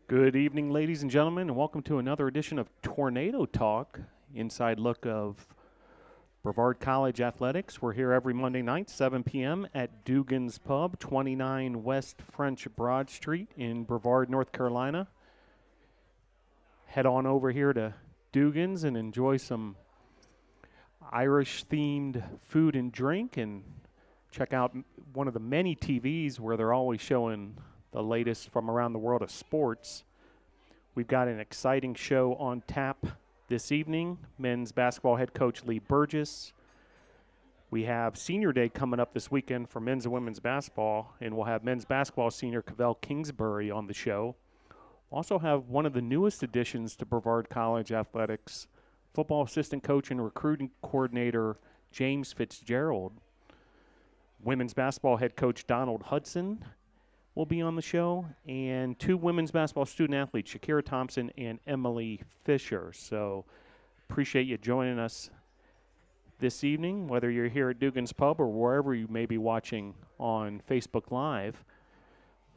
Good evening, ladies and gentlemen, and welcome to another edition of Tornado Talk, inside look of Brevard College Athletics. We're here every Monday night, 7 p.m. at Dugan's Pub, 29 West French Broad Street in Brevard, North Carolina. Head on over here to Dugan's and enjoy some Irish-themed food and drink, and check out one of the many TVs where they're always showing the latest from around the world of sports. We've got an exciting show on tap this evening. Men's basketball head coach Lee Burgess. We have senior day coming up this weekend for men's and women's basketball, and we'll have men's basketball senior Cavell Kingsberry on the show. Also have one of the newest additions to Brevard College Athletics, football assistant coach and recruiting coordinator James Fitzgerald. Women's basketball head coach Donald Hudson will be on the show, and two women's basketball student athletes, Shakirah Thompson and Emily Fisher. So appreciate you joining us this evening, whether you're here at Dugan's Pub or wherever you may be watching on Facebook Live.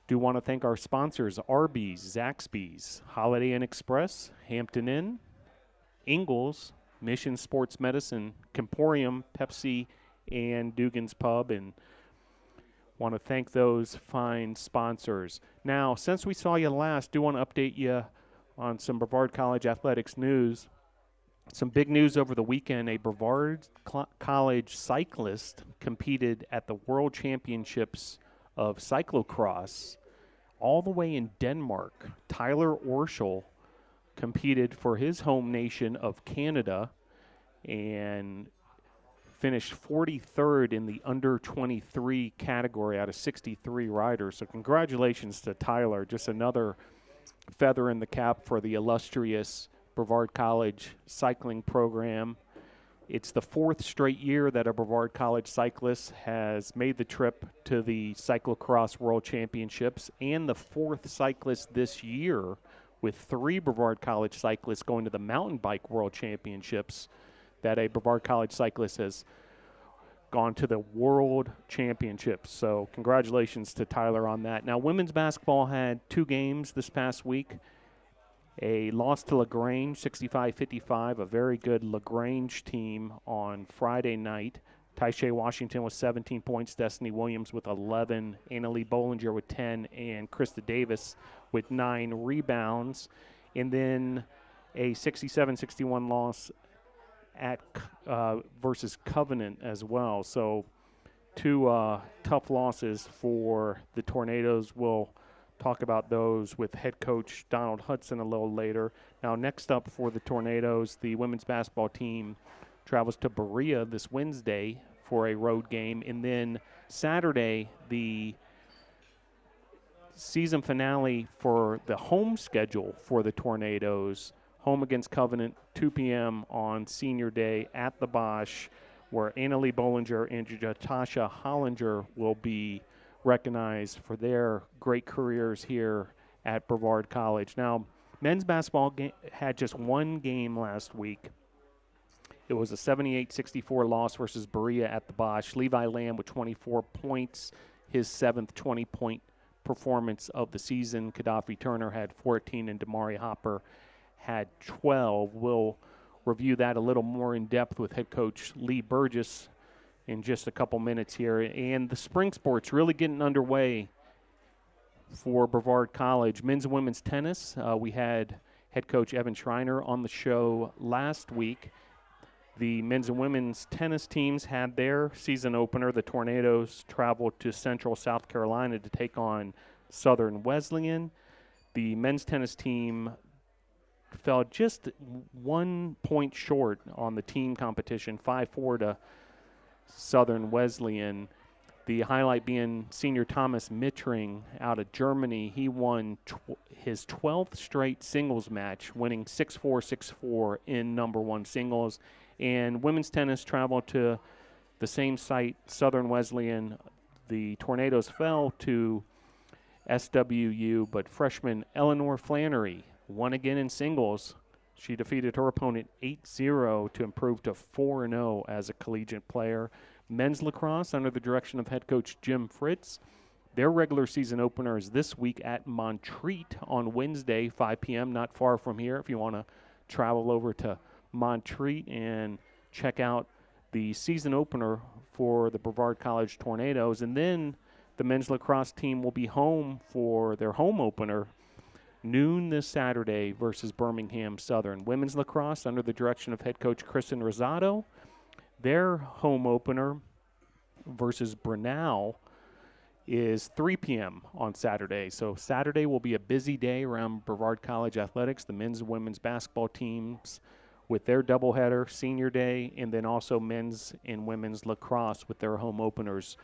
Do want to thank our sponsors, Arby's, Zaxby's, Holiday Inn Express, Hampton Inn, Ingles, Mission Sports Medicine, Comporium, Pepsi, and Dugan's Pub, and want to thank those fine sponsors. Now, since we saw you last, do want to update you on some Brevard College athletics news. Some big news over the weekend. A Brevard College cyclist competed at the World Championships of Cyclocross all the way in Denmark. Tyler Orschel competed for his home nation of Canada and finished 43rd in the under-23 category out of 63 riders. So congratulations to Tyler. Just another feather in the cap for the illustrious Brevard College cycling program. It's the fourth straight year that a Brevard College cyclist has made the trip to the Cyclocross World Championships, and the fourth cyclist this year, with three Brevard College cyclists going to the Mountain Bike World Championships, that a Brevard College cyclist has gone to the World Championships. So congratulations to Tyler on that. Now, women's basketball had two games this past week. A loss to LaGrange, 65-55, a very good LaGrange team on Friday night. Taisha Washington with 17 points, Destiny Williams with 11, Annalie Bollinger with 10, and Krista Davis with 9 rebounds. And then a 67-61 loss at versus Covenant as well. So two tough losses for the Tornadoes. We'll talk about those with head coach Donald Hudson a little later. Now, next up for the Tornadoes, the women's basketball team travels to Berea this Wednesday for a road game. And then Saturday, the season finale for the home schedule for the Tornadoes, home against Covenant, 2 p.m. on Senior Day at the Bosch, where Annalie Bollinger and Jatasha Hollinger will be recognized for their great careers here at Brevard College. Now, men's basketball had just one game last week. It was a 78-64 loss versus Berea at the Bosch. Levi Lamb with 24 points, his seventh 20-point performance of the season. Gaddafi Turner had 14, and Damari Hopper had 12. We'll review that a little more in depth with head coach Lee Burgess in just a couple minutes here. And the spring sports really getting underway for Brevard College. Men's and women's tennis. We had head coach Evan Schreiner on the show last week. The men's and women's tennis teams had their season opener. The Tornadoes traveled to Central South Carolina to take on Southern Wesleyan. The men's tennis team fell just 1 point short on the team competition, 5-4 to Southern Wesleyan. The highlight being senior Thomas Mittring out of Germany. He won his 12th straight singles match, winning 6-4, 6-4 in number one singles. And women's tennis traveled to the same site, Southern Wesleyan. The Tornadoes fell to SWU, but freshman Eleanor Flannery won again in singles. She defeated her opponent 8-0 to improve to 4-0 as a collegiate player. Men's lacrosse, under the direction of head coach Jim Fritz, Their regular season opener is this week at Montreat on Wednesday, 5 p.m., not far from here if you want to travel over to Montreat and check out the season opener for the Brevard College Tornadoes. And then the men's lacrosse team will be home for their home opener noon this Saturday versus Birmingham Southern. Women's lacrosse under the direction of head coach Kristen Rosado. Their home opener versus Brunel is 3 p.m. on Saturday. So Saturday will be a busy day around Brevard College athletics, the men's and women's basketball teams with their doubleheader, senior day, and then also men's and women's lacrosse with their home openers.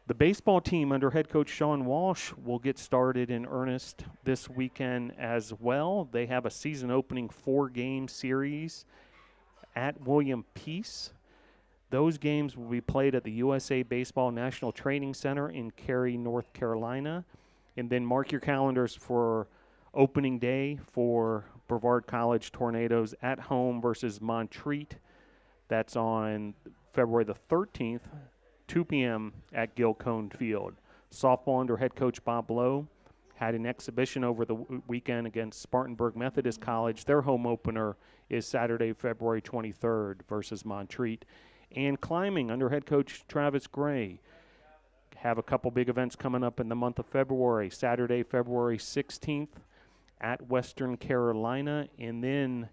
The baseball team under head coach Sean Walsh will get started in earnest this weekend as well. They have a season opening 4-game series at William Peace. Those games will be played at the USA Baseball National Training Center in Cary, North Carolina. And then mark your calendars for opening day for Brevard College Tornadoes at home versus Montreat. That's on February the 13th, 2 p.m. at Gilcone Field. Softball under head coach Bob Lowe had an exhibition over the weekend against Spartanburg Methodist College. Their home opener is Saturday, February 23rd versus Montreat. And climbing under head coach Travis Gray have a couple big events coming up in the month of February. Saturday, February 16th at Western Carolina. And then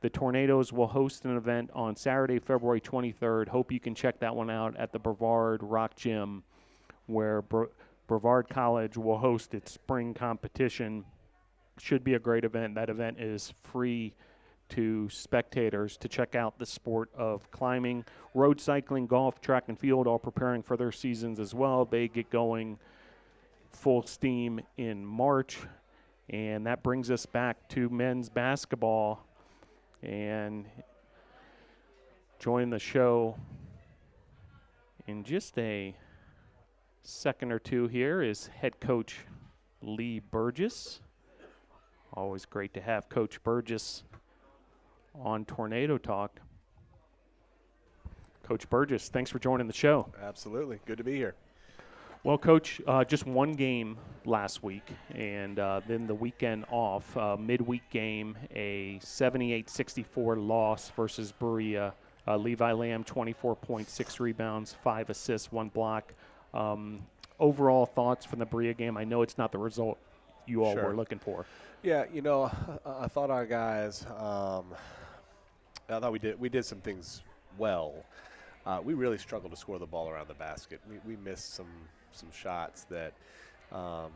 the Tornadoes will host an event on Saturday, February 23rd. Hope you can check that one out at the Brevard Rock Gym, where Brevard College will host its spring competition. Should be a great event. That event is free to spectators to check out the sport of climbing. Road cycling, golf, track and field all preparing for their seasons as well. They get going full steam in March. And that brings us back to men's basketball. And join the show in just a second or two here is head coach Lee Burgess. Always great to have Coach Burgess on Tornado Talk. Coach Burgess, thanks for joining the show. Absolutely. Good to be here. Well, Coach, just one game last week, and then the weekend off, midweek game, a 78-64 loss versus Berea. Levi Lamb, 24 points, 6 rebounds, 5 assists, 1 block. Overall thoughts from the Berea game? I know it's not the result you all were looking for. Yeah, I thought our guys, I thought we did some things well. We really struggled to score the ball around the basket. We missed some shots that, to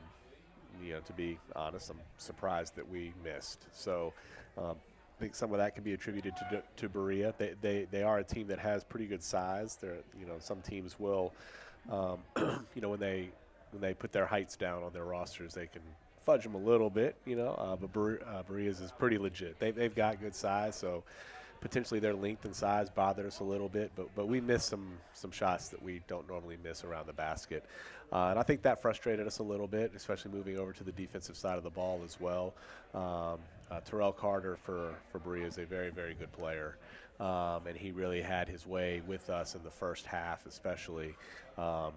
be honest, I'm surprised that we missed. So I think some of that can be attributed to Berea. They are a team that has pretty good size. They're, some teams will, when they put their heights down on their rosters, they can fudge them a little bit, but Berea's is pretty legit. They've got good size, so potentially their length and size bothered us a little bit, but we missed some shots that we don't normally miss around the basket. And I think that frustrated us a little bit, especially moving over to the defensive side of the ball as well. Terrell Carter for Berea is a very, very good player, and he really had his way with us in the first half especially. I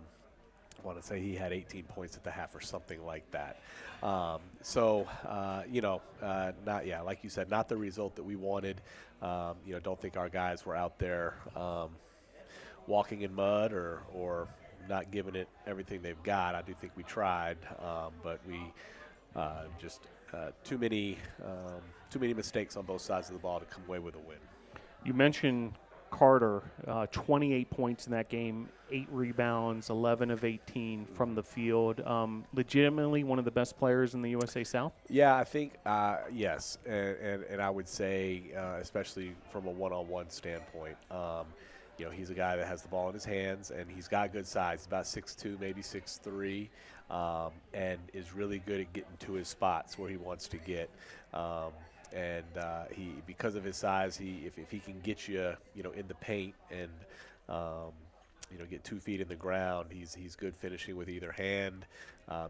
want to say he had 18 points at the half or something like that. Like you said, not the result that we wanted. Don't think our guys were out there walking in mud or not giving it everything they've got. I do think we tried, but we just too many mistakes on both sides of the ball to come away with a win. You mentioned Carter, 28 points in that game, 8 rebounds, 11 of 18 from the field. Legitimately one of the best players in the USA South? Yeah, I think, yes. And I would say, especially from a one-on-one standpoint, he's a guy that has the ball in his hands, and he's got good size. He's about 6'2", maybe 6'3", and is really good at getting to his spots where he wants to get. He, because of his size, if he can get you, in the paint and, get 2 feet in the ground, he's good finishing with either hand.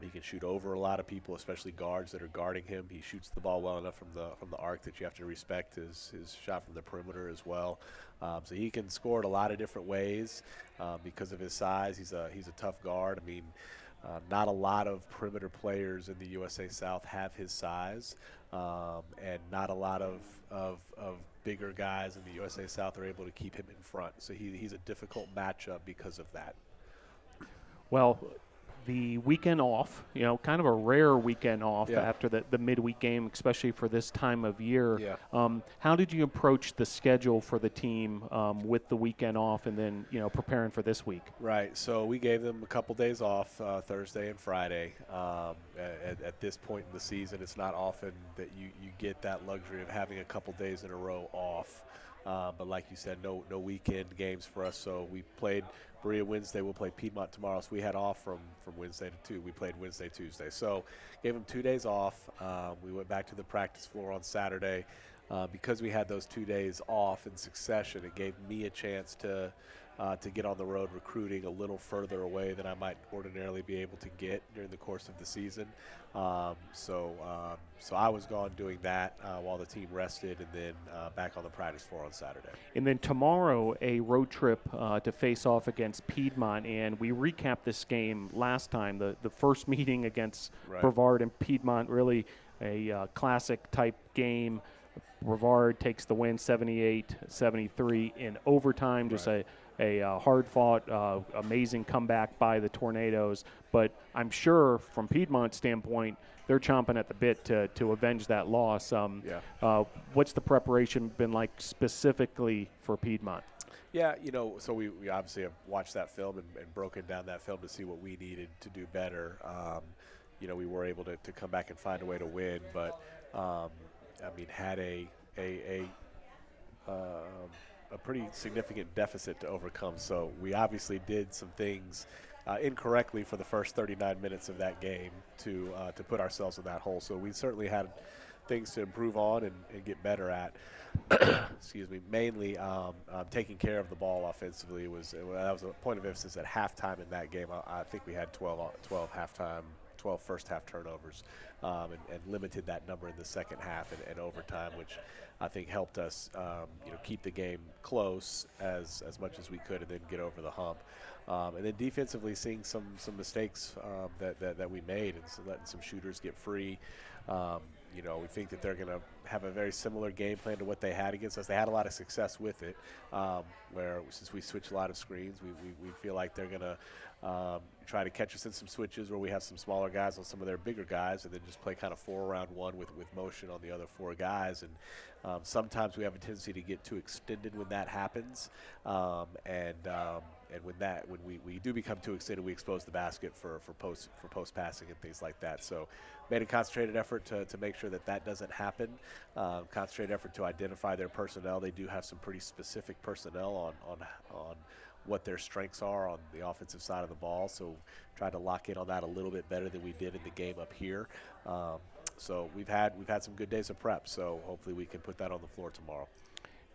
He can shoot over a lot of people, especially guards that are guarding him. He shoots the ball well enough from the arc that you have to respect his shot from the perimeter as well. So he can score it a lot of different ways because of his size. He's a tough guard. I mean, Not a lot of perimeter players in the USA South have his size, and not a lot of bigger guys in the USA South are able to keep him in front. So he's a difficult matchup because of that. Well, the weekend off, kind of a rare weekend off after the midweek game, especially for this time of year. Yeah. How did you approach the schedule for the team with the weekend off and then, preparing for this week? Right. So we gave them a couple days off, Thursday and Friday. At this point in the season, it's not often that you get that luxury of having a couple days in a row off. But like you said, no weekend games for us. So we played Berea Wednesday. We'll play Piedmont tomorrow. So we had off from Wednesday to 2. We played Wednesday, Tuesday. So gave them 2 days off. We went back to the practice floor on Saturday. Because we had those 2 days off in succession, it gave me a chance to get on the road recruiting a little further away than I might ordinarily be able to get during the course of the season. So I was gone doing that while the team rested, and then back on the practice floor on Saturday. And then tomorrow, a road trip to face off against Piedmont. And we recapped this game last time, the first meeting against Brevard and Piedmont, really a classic type game. Brevard takes the win 78-73 in overtime, just a hard-fought, amazing comeback by the Tornadoes. But I'm sure from Piedmont's standpoint, they're chomping at the bit to avenge that loss. What's the preparation been like specifically for Piedmont? Yeah, so we obviously have watched that film and broken down that film to see what we needed to do better. We were able to come back and find a way to win, but had a pretty significant deficit to overcome. So we obviously did some things incorrectly for the first 39 minutes of that game to put ourselves in that hole. So we certainly had things to improve on and get better at. Excuse me. Mainly taking care of the ball offensively that was a point of emphasis at halftime in that game. I think we had 12 first half turnovers, and limited that number in the second half and overtime, which I think helped us keep the game close as much as we could and then get over the hump. And then defensively, seeing some mistakes that we made, and so letting some shooters get free. We think that they're going to have a very similar game plan to what they had against us. They had a lot of success with it, where since we switch a lot of screens, we feel like they're going to try to catch us in some switches where we have some smaller guys on some of their bigger guys, and then just play kind of 4-around-1 with motion on the other 4 guys. And sometimes we have a tendency to get too extended when that happens, and when we do become too extended, we expose the basket for post passing and things like that. So made a concentrated effort to make sure that doesn't happen. Concentrated effort to identify their personnel. They do have some pretty specific personnel on what their strengths are on the offensive side of the ball. So tried to lock in on that a little bit better than we did in the game up here. So we've had some good days of prep. So hopefully we can put that on the floor tomorrow.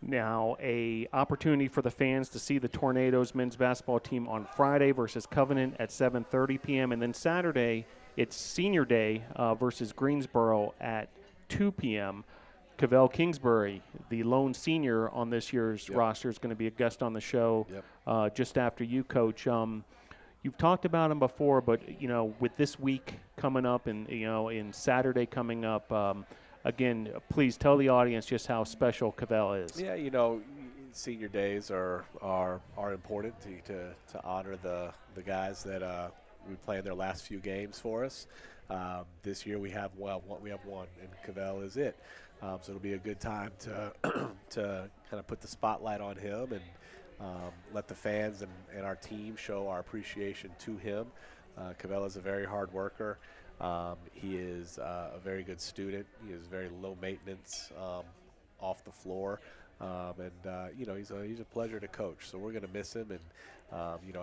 Now, a opportunity for the fans to see the Tornadoes men's basketball team on Friday versus Covenant at 7:30 p.m. And then Saturday, it's Senior Day versus Greensboro at 2 p.m. Cavell Kingsberry, the lone senior on this year's roster, is going to be a guest on the show just after you, Coach. You've talked about him before, but, with this week coming up and, in Saturday coming up, again, please tell the audience just how special Cavell is. Yeah, senior days are important to honor the guys that we play in their last few games for us. This year we have one, and Cavell is it. So it'll be a good time to kind of put the spotlight on him and let the fans and our team show our appreciation to him. Cavell is a very hard worker. He is a very good student. He is very low maintenance off the floor, and he's a pleasure to coach. So we're going to miss him, and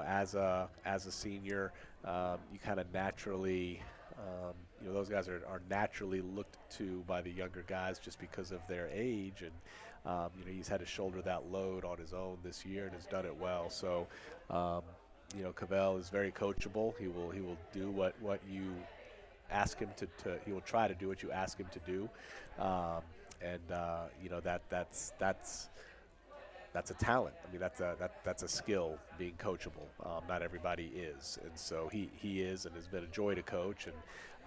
as a senior, you kind of naturally. Those guys are naturally looked to by the younger guys just because of their age, and he's had to shoulder that load on his own this year and has done it well. So, Cavell is very coachable. He will do what you ask him to. He will try to do what you ask him to do, that's that's a talent. I mean, that's a skill, being coachable. Not everybody is, and so he is, and has been a joy to coach. And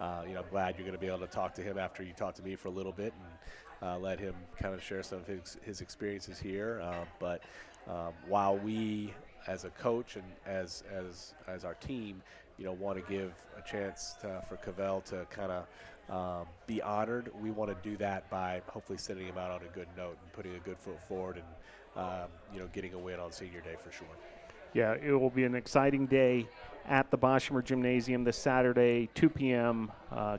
I'm glad you're going to be able to talk to him after you talk to me for a little bit, and let him kind of share some of his experiences here. But while we, as a coach and as our team, want to give a chance for Cavell to kind of be honored, we want to do that by hopefully sending him out on a good note and putting a good foot forward and getting a win on senior day for sure. Yeah, it will be an exciting day at the Boshemer Gymnasium this Saturday, 2 p.m.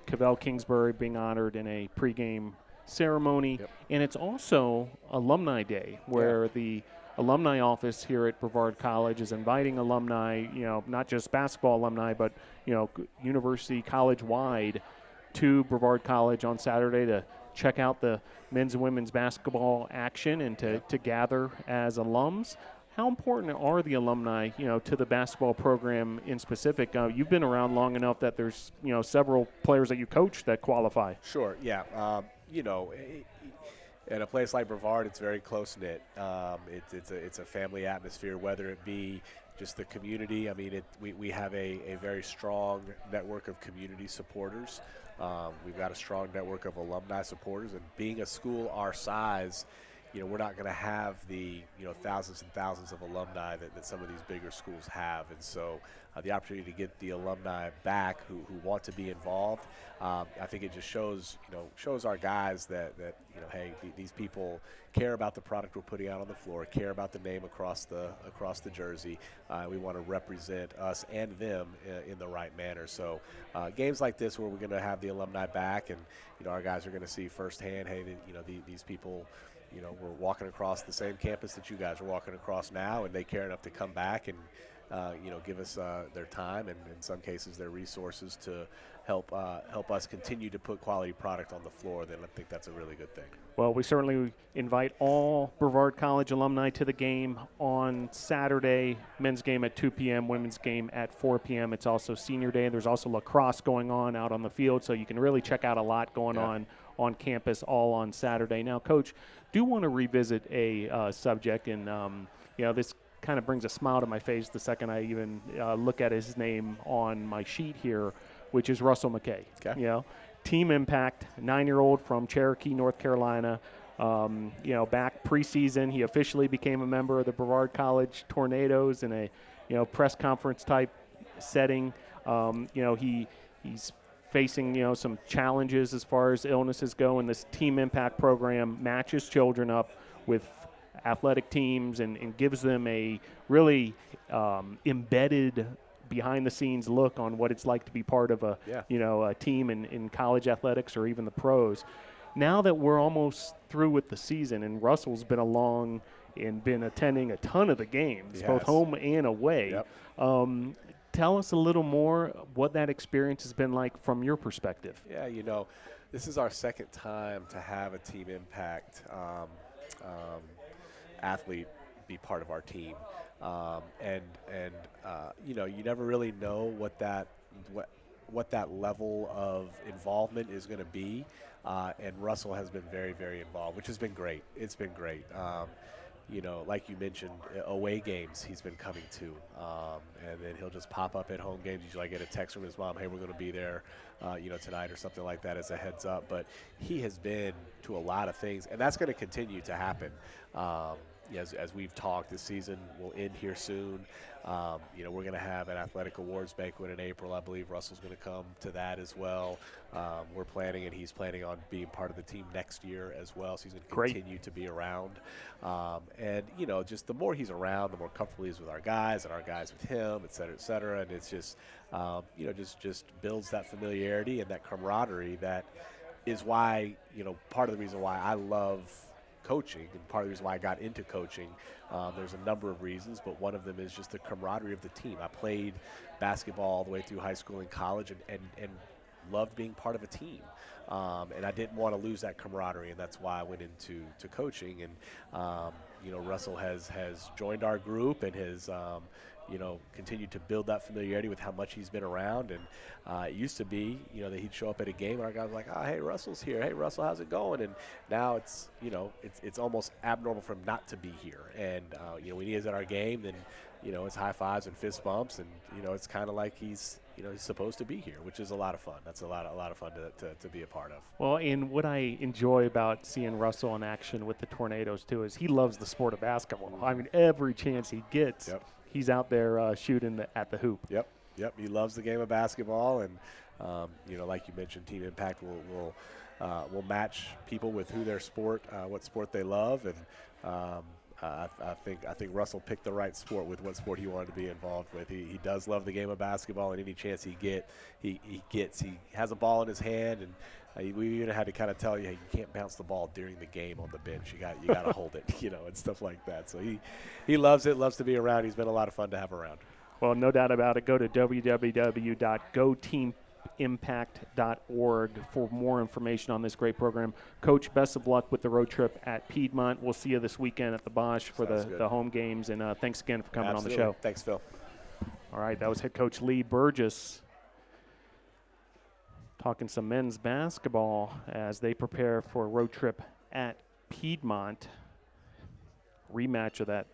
Cavell Kingsberry being honored in a pregame ceremony. Yep. And it's also Alumni Day, where the alumni office here at Brevard College is inviting alumni, not just basketball alumni, but, university, college-wide, to Brevard College on Saturday to check out the men's and women's basketball action and to gather as alums. How important are the alumni, to the basketball program in specific? You've been around long enough that there's, several players that you coach that qualify. Sure, yeah. In a place like Brevard, it's very close-knit. It's a family atmosphere, whether it be just the community. I mean, we have a very strong network of community supporters. We've got a strong network of alumni supporters, and being a school our size, we're not going to have the thousands and thousands of alumni that some of these bigger schools have, and so the opportunity to get the alumni back who want to be involved, I think it just shows our guys that hey, these people care about the product we're putting out on the floor, care about the name across the jersey. We want to represent us and them in the right manner. So games like this where we're going to have the alumni back, and our guys are going to see firsthand, hey, these people. We're walking across the same campus that you guys are walking across now, and they care enough to come back and, give us their time and, in some cases, their resources to help us continue to put quality product on the floor. Then I think that's a really good thing. Well, we certainly invite all Brevard College alumni to the game on Saturday. Men's game at 2 p.m., women's game at 4 p.m. It's also senior day. There's also lacrosse going on out on the field, so you can really check out a lot going on campus all on Saturday. Now, Coach, do want to revisit a subject, and this kind of brings a smile to my face the second I even look at his name on my sheet here, which is Russell McKay. Okay. Team impact, 9-year-old from Cherokee, North Carolina. Back preseason, he officially became a member of the Brevard College Tornadoes in a press conference type setting. He's facing some challenges as far as illnesses go, and this Team Impact program matches children up with athletic teams and gives them a really embedded behind-the-scenes look on what it's like to be part of a team in college athletics or even the pros. Now that we're almost through with the season, and Russell's been along and been attending a ton of the games, both home and away. Yep. Tell us a little more what that experience has been like from your perspective. Yeah, this is our second time to have a Team Impact athlete be part of our team, you never really know what that level of involvement is going to be, and Russell has been very, very involved, which has been great. It's been great. Like you mentioned, away games he's been coming to, and then he'll just pop up at home games. Usually I get a text from his mom, hey, we're going to be there, tonight or something like that as a heads up. But he has been to a lot of things, and that's going to continue to happen. As we've talked, this season will end here soon. We're going to have an athletic awards banquet in April. I believe Russell's going to come to that as well. We're planning, and he's planning on being part of the team next year as well. So he's going to continue to be around. Just the more he's around, the more comfortable he is with our guys and our guys with him, et cetera, et cetera. And it's just, just builds that familiarity and that camaraderie that is why, part of the reason why I love coaching, and part of the reason why I got into coaching. There's a number of reasons, but one of them is just the camaraderie of the team. I played basketball all the way through high school and college, and loved being part of a team. And I didn't want to lose that camaraderie, and that's why I went into coaching. And Russell has joined our group and has continued to build that familiarity with how much he's been around. And it used to be, that he'd show up at a game and our guys were like, oh, hey, Russell's here. Hey, Russell, how's it going? And now it's, it's almost abnormal for him not to be here. And, when he is at our game, then, it's high fives and fist bumps. And, it's kind of like he's supposed to be here, which is a lot of fun. That's a lot of fun to be a part of. Well, and what I enjoy about seeing Russell in action with the Tornadoes, too, is he loves the sport of basketball. I mean, every chance he gets, he's out there shooting at the hoop. Yep. He loves the game of basketball, and like you mentioned, Team Impact will match people with who their sport, what sport they love, and I think Russell picked the right sport with what sport he wanted to be involved with. He does love the game of basketball, and any chance he gets. He has a ball in his hand, and we even had to kind of tell you, hey, you can't bounce the ball during the game on the bench. You got to hold it, and stuff like that. So he loves it, loves to be around. He's been a lot of fun to have around. Well, no doubt about it. Go to www.goteamimpact.org for more information on this great program. Coach, best of luck with the road trip at Piedmont. We'll see you this weekend at the Bosch for the home games. And thanks again for coming on the show. Thanks, Phil. All right, that was head coach Lee Burgess talking some men's basketball as they prepare for a road trip at Piedmont. Rematch of that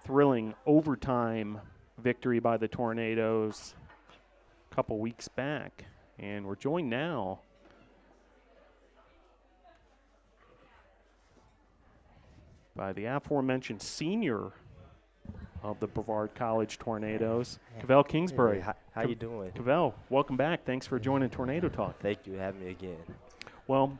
thrilling overtime victory by the Tornadoes a couple weeks back. And we're joined now by the aforementioned senior of the Brevard College Tornadoes, Cavell Kingsberry. Hey, how you doing? Cavell, welcome back. Thanks for joining Tornado Talk. Thank you for having me again. Well,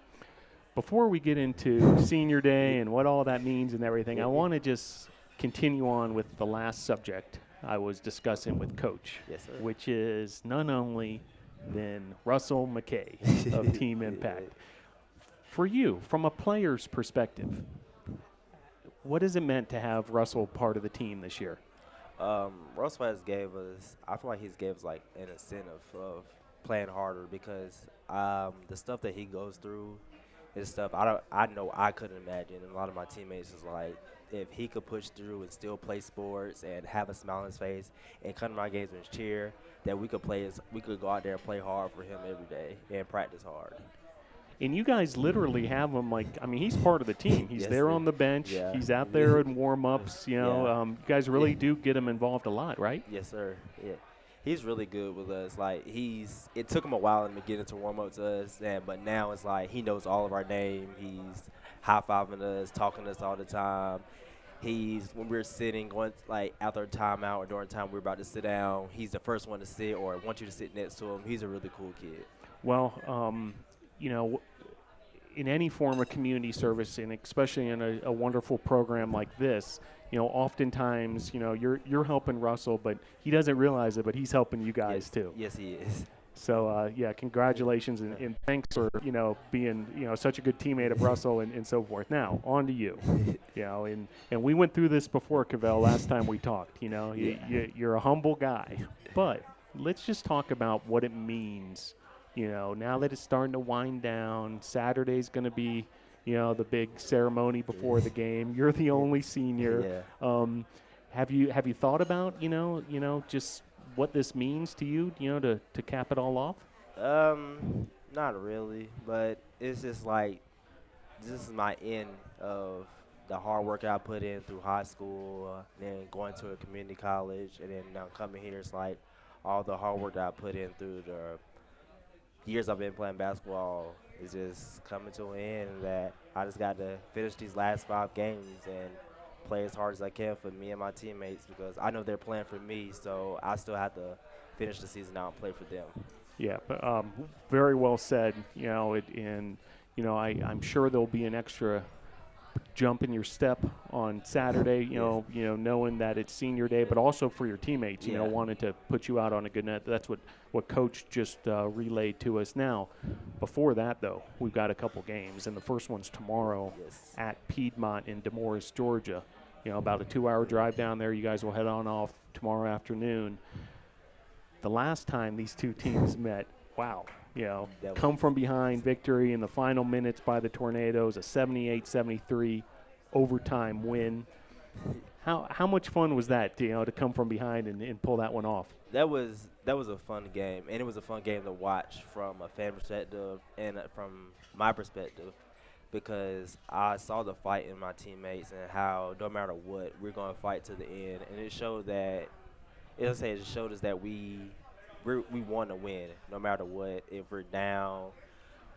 before we get into Senior Day and what all that means and everything, I want to just continue on with the last subject I was discussing with Coach, which is none only than Russell McKay of Team Impact. For you, from a player's perspective, what has it meant to have Russell part of the team this year? Russell has gave us, I feel like he's gave us like an incentive of playing harder because the stuff that he goes through is stuff I know I couldn't imagine. And a lot of my teammates is like, if he could push through and still play sports and have a smile on his face and come to my games and cheer, that we could go out there and play hard for him every day and practice hard. And you guys literally have him he's part of the team. He's there on the bench. Yeah. He's out there in warm-ups. You guys really do get him involved a lot, right? Yes, sir. Yeah. He's really good with us. It took him a while to get into warm-up to us, but now it's like he knows all of our name. He's high-fiving us, talking to us all the time. When we're sitting, going after a timeout or during time we're about to sit down, he's the first one to sit or want you to sit next to him. He's a really cool kid. Well, in any form of community service, and especially in a wonderful program like this, oftentimes, you're helping Russell, but he doesn't realize it, but he's helping you guys too. Yes, he is. So, congratulations and thanks for, being, such a good teammate of Russell and so forth. Now, on to you. And we went through this before, Cavell, last time we talked. You're a humble guy. But let's just talk about what it means, now that it's starting to wind down. Saturday's going to be, the big ceremony before the game. You're the only senior. Yeah. Have you thought about, just what this means to you, to cap it all off? Not really, but it's just like this is my end of the hard work I put in through high school, then going to a community college, and then now coming here. It's like all the hard work that I put in through the years I've been playing basketball is just coming to an end. That I just got to finish these last 5 games and play as hard as I can for me and my teammates because I know they're playing for me, so I still have to finish the season out and play for them. Yeah, but very well said. I'm sure there'll be an extra jump in your step on Saturday. Knowing that it's Senior Day, but also for your teammates. Wanted to put you out on a good net. That's what Coach just relayed to us. Now, before that though, we've got a couple games, and the first one's tomorrow at Piedmont in Demorest, Georgia. About a 2-hour drive down there. You guys will head on off tomorrow afternoon. The last time these two teams met, come from behind victory in the final minutes by the Tornadoes, a 78-73 overtime win. How much fun was that, to come from behind and pull that one off? That was a fun game, and it was a fun game to watch from a fan perspective and from my perspective, because I saw the fight in my teammates and how no matter what, we're going to fight to the end, and it showed that. It showed us that we want to win no matter what. If we're down,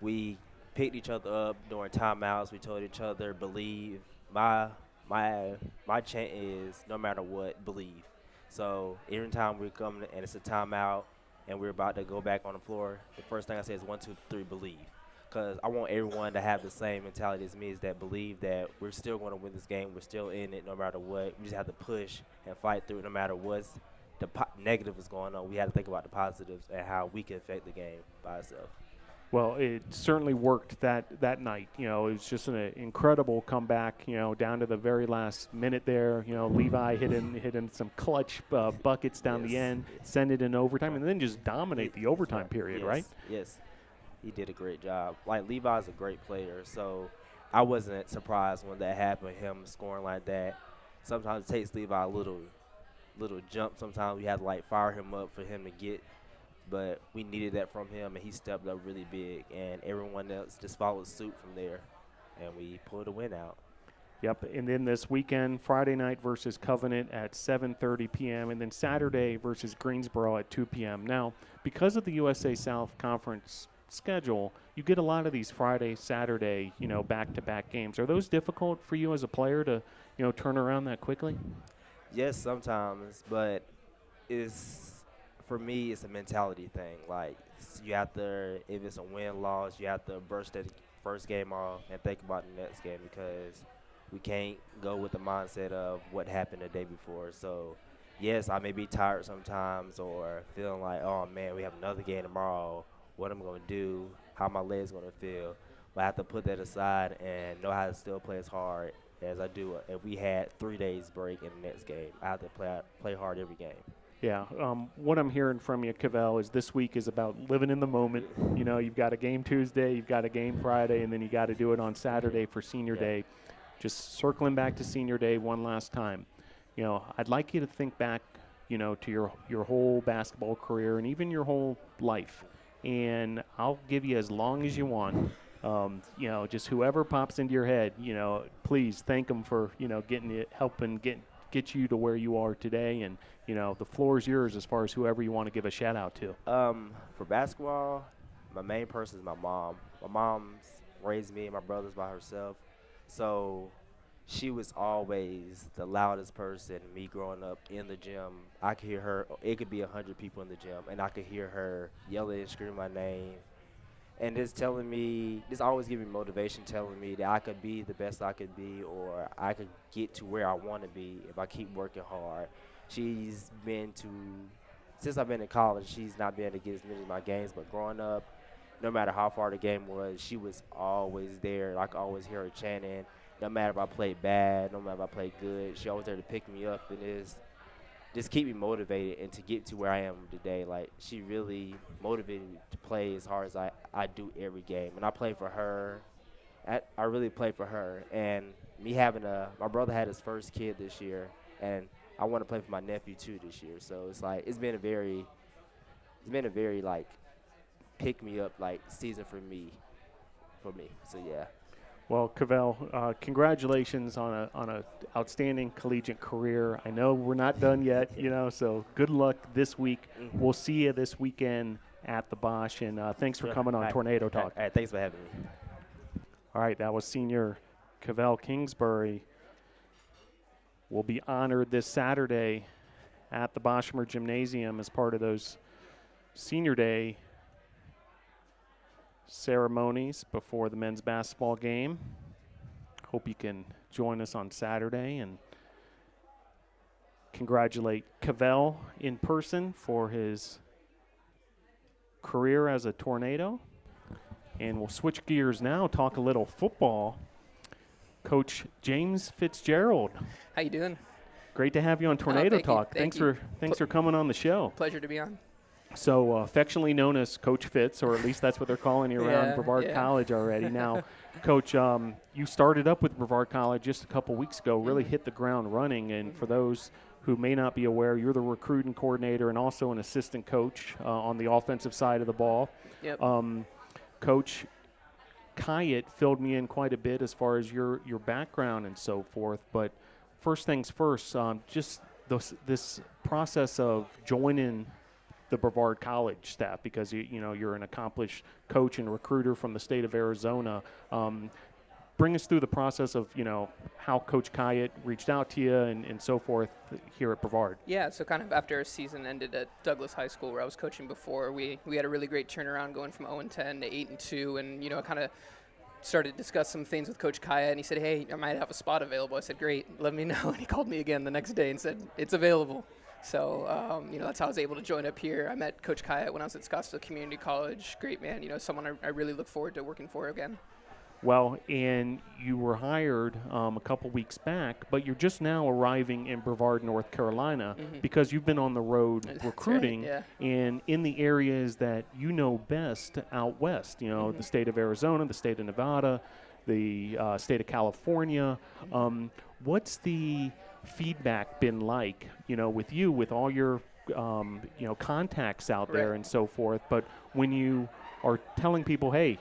we picked each other up during timeouts. We told each other, believe. My chant is no matter what, believe. So every time we come and it's a timeout and we're about to go back on the floor, the first thing I say is 1, 2, 3, believe. Because I want everyone to have the same mentality as me, is that believe that we're still going to win this game. We're still in it no matter what. We just have to push and fight through it no matter what's the negative is going on. We have to think about the positives and how we can affect the game by ourselves. Well, it certainly worked that night. It was just an incredible comeback, down to the very last minute there. Levi hit in some clutch buckets down the end, send it in overtime, and then just dominate the overtime period, right? Yes. He did a great job. Like, Levi's a great player, so I wasn't surprised when that happened, him scoring like that. Sometimes it takes Levi a little jump. Sometimes we have to, fire him up for him to get. But we needed that from him, and he stepped up really big. And everyone else just followed suit from there, and we pulled a win out. Yep, and then this weekend, Friday night versus Covenant at 7:30 p.m., and then Saturday versus Greensboro at 2 p.m. Now, because of the USA South Conference schedule, you get a lot of these Friday, Saturday, back-to-back games. Are those difficult for you as a player to, turn around that quickly? Yes, sometimes, but for me, it's a mentality thing. You have to, if it's a win-loss, you have to brush that first game off and think about the next game, because we can't go with the mindset of what happened the day before. So, yes, I may be tired sometimes or feeling like, oh, man, we have another game tomorrow. What am I going to do? How my legs going to feel? But I have to put that aside and know how to still play as hard as I do. If we had 3 days break in the next game, I have to play hard every game. Yeah, what I'm hearing from you, Cavell, is this week is about living in the moment. You've got a game Tuesday, you've got a game Friday, and then you got to do it on Saturday for Senior Day. Just circling back to Senior Day one last time. I'd like you to think back, to your whole basketball career and even your whole life. And I'll give you as long as you want. Just whoever pops into your head, please thank them for, helping get you to where you are today. And, the floor is yours as far as whoever you want to give a shout out to. For basketball, my main person is my mom. My mom's raised me and my brothers by herself. So she was always the loudest person, me growing up in the gym. I could hear her. It could be 100 people in the gym, and I could hear her yelling and scream my name. And just always giving me motivation, telling me that I could be the best I could be, or I could get to where I want to be if I keep working hard. Since I've been in college, she's not been able to get as many of my games, but growing up, no matter how far the game was, she was always there. I could always hear her chanting. No matter if I played bad, no matter if I played good, she always there to pick me up and just keep me motivated and to get to where I am today. She really motivated me to play as hard as I do every game. And I play for her. I really play for her. And me having my brother had his first kid this year, and I want to play for my nephew too this year. So it's been a very pick me up season for me. So yeah. Well, Cavell, congratulations on a outstanding collegiate career. I know we're not done yet, so good luck this week. Mm-hmm. We'll see you this weekend at the Bosch, and thanks for coming on Tornado Talk. All right, thanks for having me. All right, that was senior Cavell Kingsberry. Will be honored this Saturday at the Boschmer Gymnasium as part of those Senior Day ceremonies before the men's basketball game. Hope you can join us on Saturday and congratulate Cavell in person for his career as a Tornado. And we'll switch gears now, talk a little football. Coach James Fitzgerald. How you doing? Great to have you on Tornado Talk. Thank you. Thanks for coming on the show. Pleasure to be on. So affectionately known as Coach Fitz, or at least that's what they're calling you around Brevard College already. Now, Coach, you started up with Brevard College just a couple weeks ago, really hit the ground running. And for those who may not be aware, you're the recruiting coordinator and also an assistant coach on the offensive side of the ball. Yep. Coach Kyatt filled me in quite a bit as far as your background and so forth. But first things first, just this process of joining the Brevard College staff, because you're an accomplished coach and recruiter from the state of Arizona. Bring us through the process of how Coach Kyatt reached out to you and so forth here at Brevard. Yeah, so kind of after our season ended at Douglas High School, where I was coaching before, we had a really great turnaround going from 0-10 to 8-2, and I kind of started to discuss some things with Coach Kyatt, and he said, hey, I might have a spot available. I said, great, let me know. And he called me again the next day and said, it's available. So, that's how I was able to join up here. I met Coach Kyatt when I was at Scottsdale Community College. Great man, someone I really look forward to working for again. Well, and you were hired a couple weeks back, but you're just now arriving in Brevard, North Carolina, because you've been on the road recruiting and in the areas that you know best out west, the state of Arizona, the state of Nevada, the state of California. What's the feedback been like, with you, with all your, contacts out there and so forth? But when you are telling people, hey,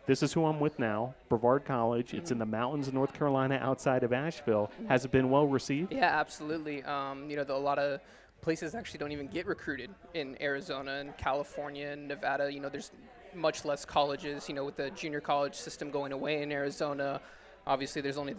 this is who I'm with now, Brevard College. It's in the mountains of North Carolina outside of Asheville. Has it been well received? Yeah, absolutely. A lot of places actually don't even get recruited in Arizona and California and Nevada. There's much less colleges, with the junior college system going away in Arizona. Obviously, there's only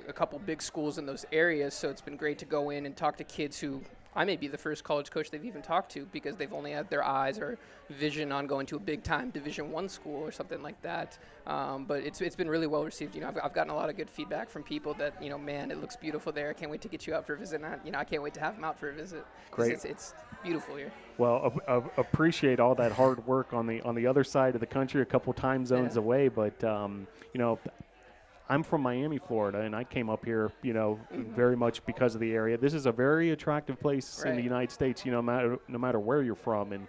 a couple big schools in those areas, so it's been great to go in and talk to kids who I may be the first college coach they've even talked to, because they've only had their eyes or vision on going to a big-time Division I school or something like that. But it's been really well received. I've gotten a lot of good feedback from people that, man, it looks beautiful there. I can't wait to get you out for a visit. And I can't wait to have them out for a visit. Great. It's beautiful here. Well, appreciate all that hard work on the other side of the country, a couple time zones away. But, I'm from Miami, Florida, and I came up here, very much because of the area. This is a very attractive place in the United States, no matter where you're from. And,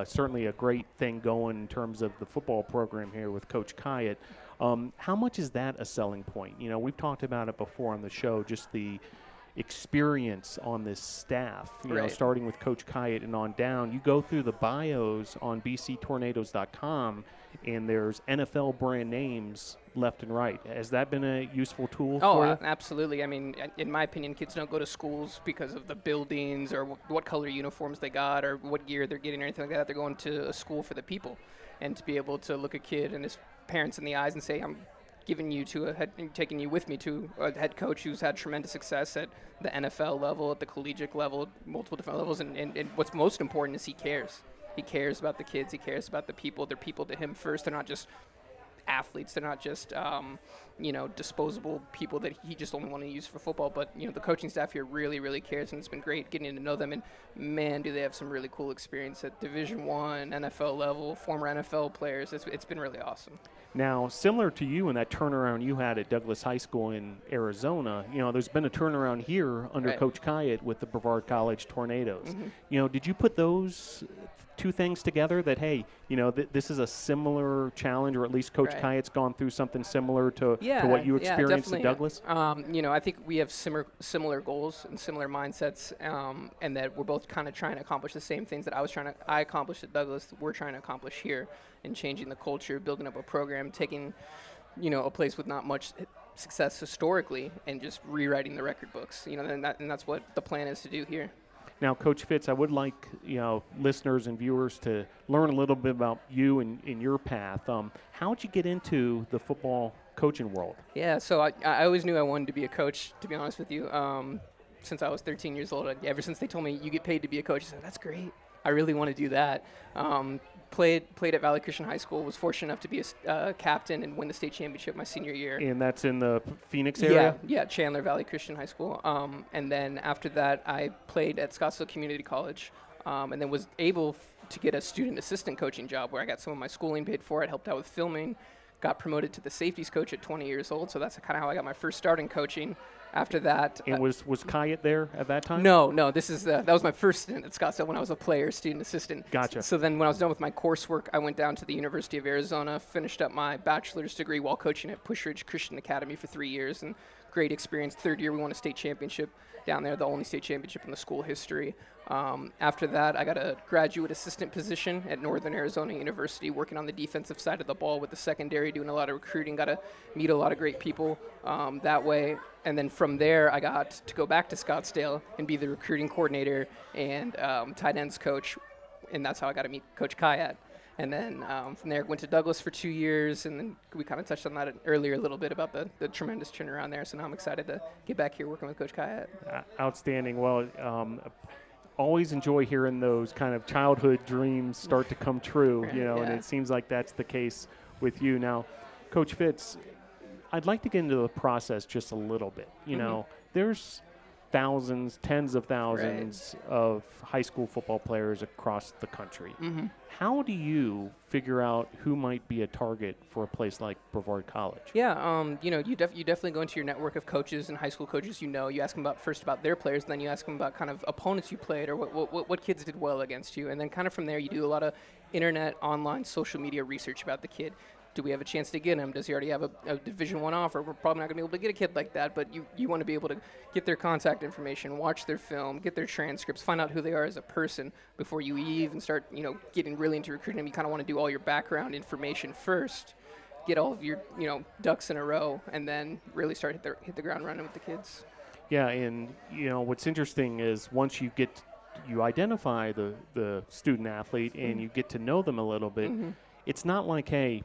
certainly a great thing going in terms of the football program here with Coach Kyatt. How much is that a selling point? We've talked about it before on the show, just the experience on this staff, starting with Coach Kyatt and on down. You go through the bios on bctornadoes.com, and there's NFL brand names left and right. Has that been a useful tool for you? Absolutely. I mean, in my opinion, kids don't go to schools because of the buildings or what color uniforms they got or what gear they're getting or anything like that. They're going to a school for the people. And to be able to look a kid and his parents in the eyes and say, I'm giving you taking you with me to a head coach who's had tremendous success at the NFL level, at the collegiate level, multiple different levels. And what's most important is he cares. He cares about the kids. He cares about the people. They're people to him first. They're not just athletes. They're not just, disposable people that he just only want to use for football. But, the coaching staff here really, really cares, and it's been great getting to know them. And, man, do they have some really cool experience at Division I, NFL level, former NFL players. It's been really awesome. Now, similar to you and that turnaround you had at Douglas High School in Arizona, there's been a turnaround here under Coach Kyatt with the Brevard College Tornadoes. Did you put those two things together that, hey, this is a similar challenge, or at least Coach Kyatt's gone through something similar to what you experienced at Douglas? I think we have similar goals and similar mindsets, and that we're both kind of trying to accomplish the same things that I accomplished at Douglas, we're trying to accomplish here, in changing the culture, building up a program, taking, a place with not much success historically and just rewriting the record books, and that's what the plan is to do here. Now, Coach Fitz, I would like, listeners and viewers to learn a little bit about you and your path. How did you get into the football coaching world? Yeah, so I always knew I wanted to be a coach, to be honest with you. Since I was 13 years old, ever since they told me you get paid to be a coach, I said, that's great. I really want to do that. Played at Valley Christian High School, was fortunate enough to be a captain and win the state championship my senior year. And that's in the Phoenix area? Yeah, Chandler Valley Christian High School. And then after that, I played at Scottsdale Community College, and then was able to get a student assistant coaching job where I got some of my schooling paid for it, helped out with filming, got promoted to the safeties coach at 20 years old. So that's kind of how I got my first start in coaching. After that, And was Kyatt there at that time? no. That was my first stint at Scottsdale when I was a player, student assistant. Gotcha. So then when I was done with my coursework, I went down to the University of Arizona, finished up my bachelor's degree while coaching at Push Ridge Christian Academy for 3 years, and great experience. Third year, we won a state championship down there, the only state championship in the school history. After that, I got a graduate assistant position at Northern Arizona University, working on the defensive side of the ball with the secondary, doing a lot of recruiting, got to meet a lot of great people that way. And then from there, I got to go back to Scottsdale and be the recruiting coordinator and tight ends coach, and that's how I got to meet Coach Kyatt. And then from there, went to Douglas for 2 years, and then we kind of touched on that earlier a little bit about the tremendous turnaround there. So now I'm excited to get back here working with Coach Kyatt. Outstanding. Well, always enjoy hearing those kind of childhood dreams start to come true, and it seems like that's the case with you. Now, Coach Fitz, I'd like to get into the process just a little bit. You know, there's thousands, tens of thousands of high school football players across the country. How do you figure out who might be a target for a place like Brevard College? Yeah, you definitely go into your network of coaches and high school coaches. You ask them first about their players, then you ask them about kind of opponents you played or what kids did well against you, and then kind of from there you do a lot of internet, online, social media research about the kid. Do we have a chance to get him? Does he already have a Division I offer? We're probably not going to be able to get a kid like that, but you want to be able to get their contact information, watch their film, get their transcripts, find out who they are as a person before you even start, getting really into recruiting them. You kind of want to do all your background information first, get all of your, ducks in a row, and then really start hit the ground running with the kids. Yeah, and, what's interesting is once you identify the student athlete and you get to know them a little bit, it's not like, hey,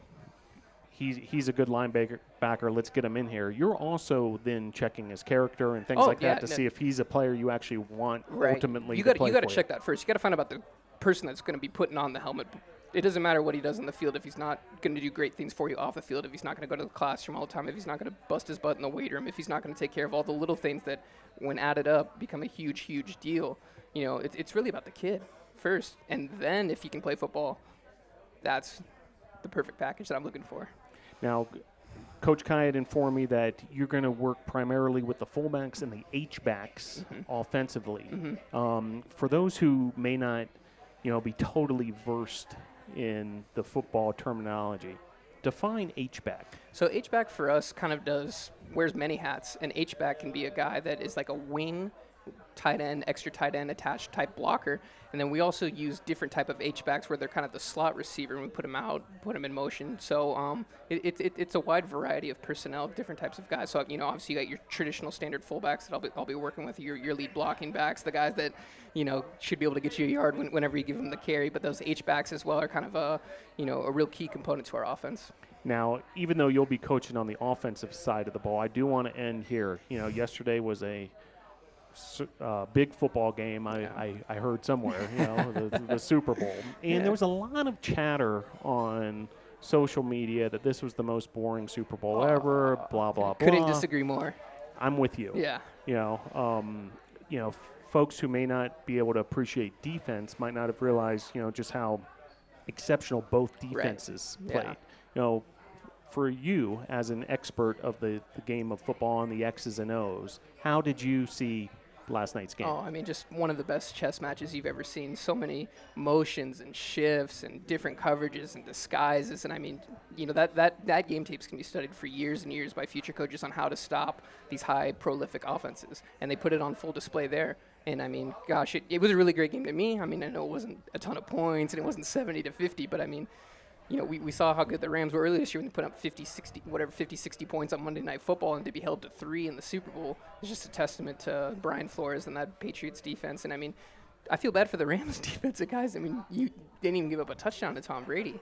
he's a good linebacker, let's get him in here. You're also then checking his character and things that to see if he's a player you actually want ultimately to play for you. You got to check that first. You got to find out about the person that's going to be putting on the helmet. It doesn't matter what he does in the field if he's not going to do great things for you off the field, if he's not going to go to the classroom all the time, if he's not going to bust his butt in the weight room, if he's not going to take care of all the little things that, when added up, become a huge, huge deal. It's really about the kid first. And then if he can play football, that's the perfect package that I'm looking for. Now, Coach Kyatt informed me that you're going to work primarily with the fullbacks and the H-backs offensively. For those who may not, be totally versed in the football terminology, define H-back. So H-back for us kind of wears many hats. An H-back can be a guy that is like a wing tight end, extra tight end attached type blocker. And then we also use different type of H-backs where they're kind of the slot receiver and we put them out, put them in motion. So it's a wide variety of personnel, different types of guys. So, obviously you got your traditional standard fullbacks that I'll be working with, your lead blocking backs, the guys that, should be able to get you a yard whenever you give them the carry. But those H-backs as well are kind of a real key component to our offense. Now, even though you'll be coaching on the offensive side of the ball, I do want to end here. Yesterday was a big football game. I heard somewhere, the Super Bowl. And there was a lot of chatter on social media that this was the most boring Super Bowl ever, blah, blah, blah. Couldn't disagree more. I'm with you. Yeah. Folks who may not be able to appreciate defense might not have realized, just how exceptional both defenses played. Yeah. For you as an expert of the game of football and the X's and O's, how did you see last night's game? Just one of the best chess matches you've ever seen. So many motions and shifts and different coverages and disguises. And that game tapes can be studied for years and years by future coaches on how to stop these high prolific offenses. And they put it on full display there. And it was a really great game to me. I know it wasn't a ton of points and it wasn't 70-50, but we saw how good the Rams were earlier this year when they put up 50, 60 points on Monday Night Football, and to be held to 3 in the Super Bowl is just a testament to Brian Flores and that Patriots defense. And I feel bad for the Rams defensive guys. You didn't even give up a touchdown to Tom Brady.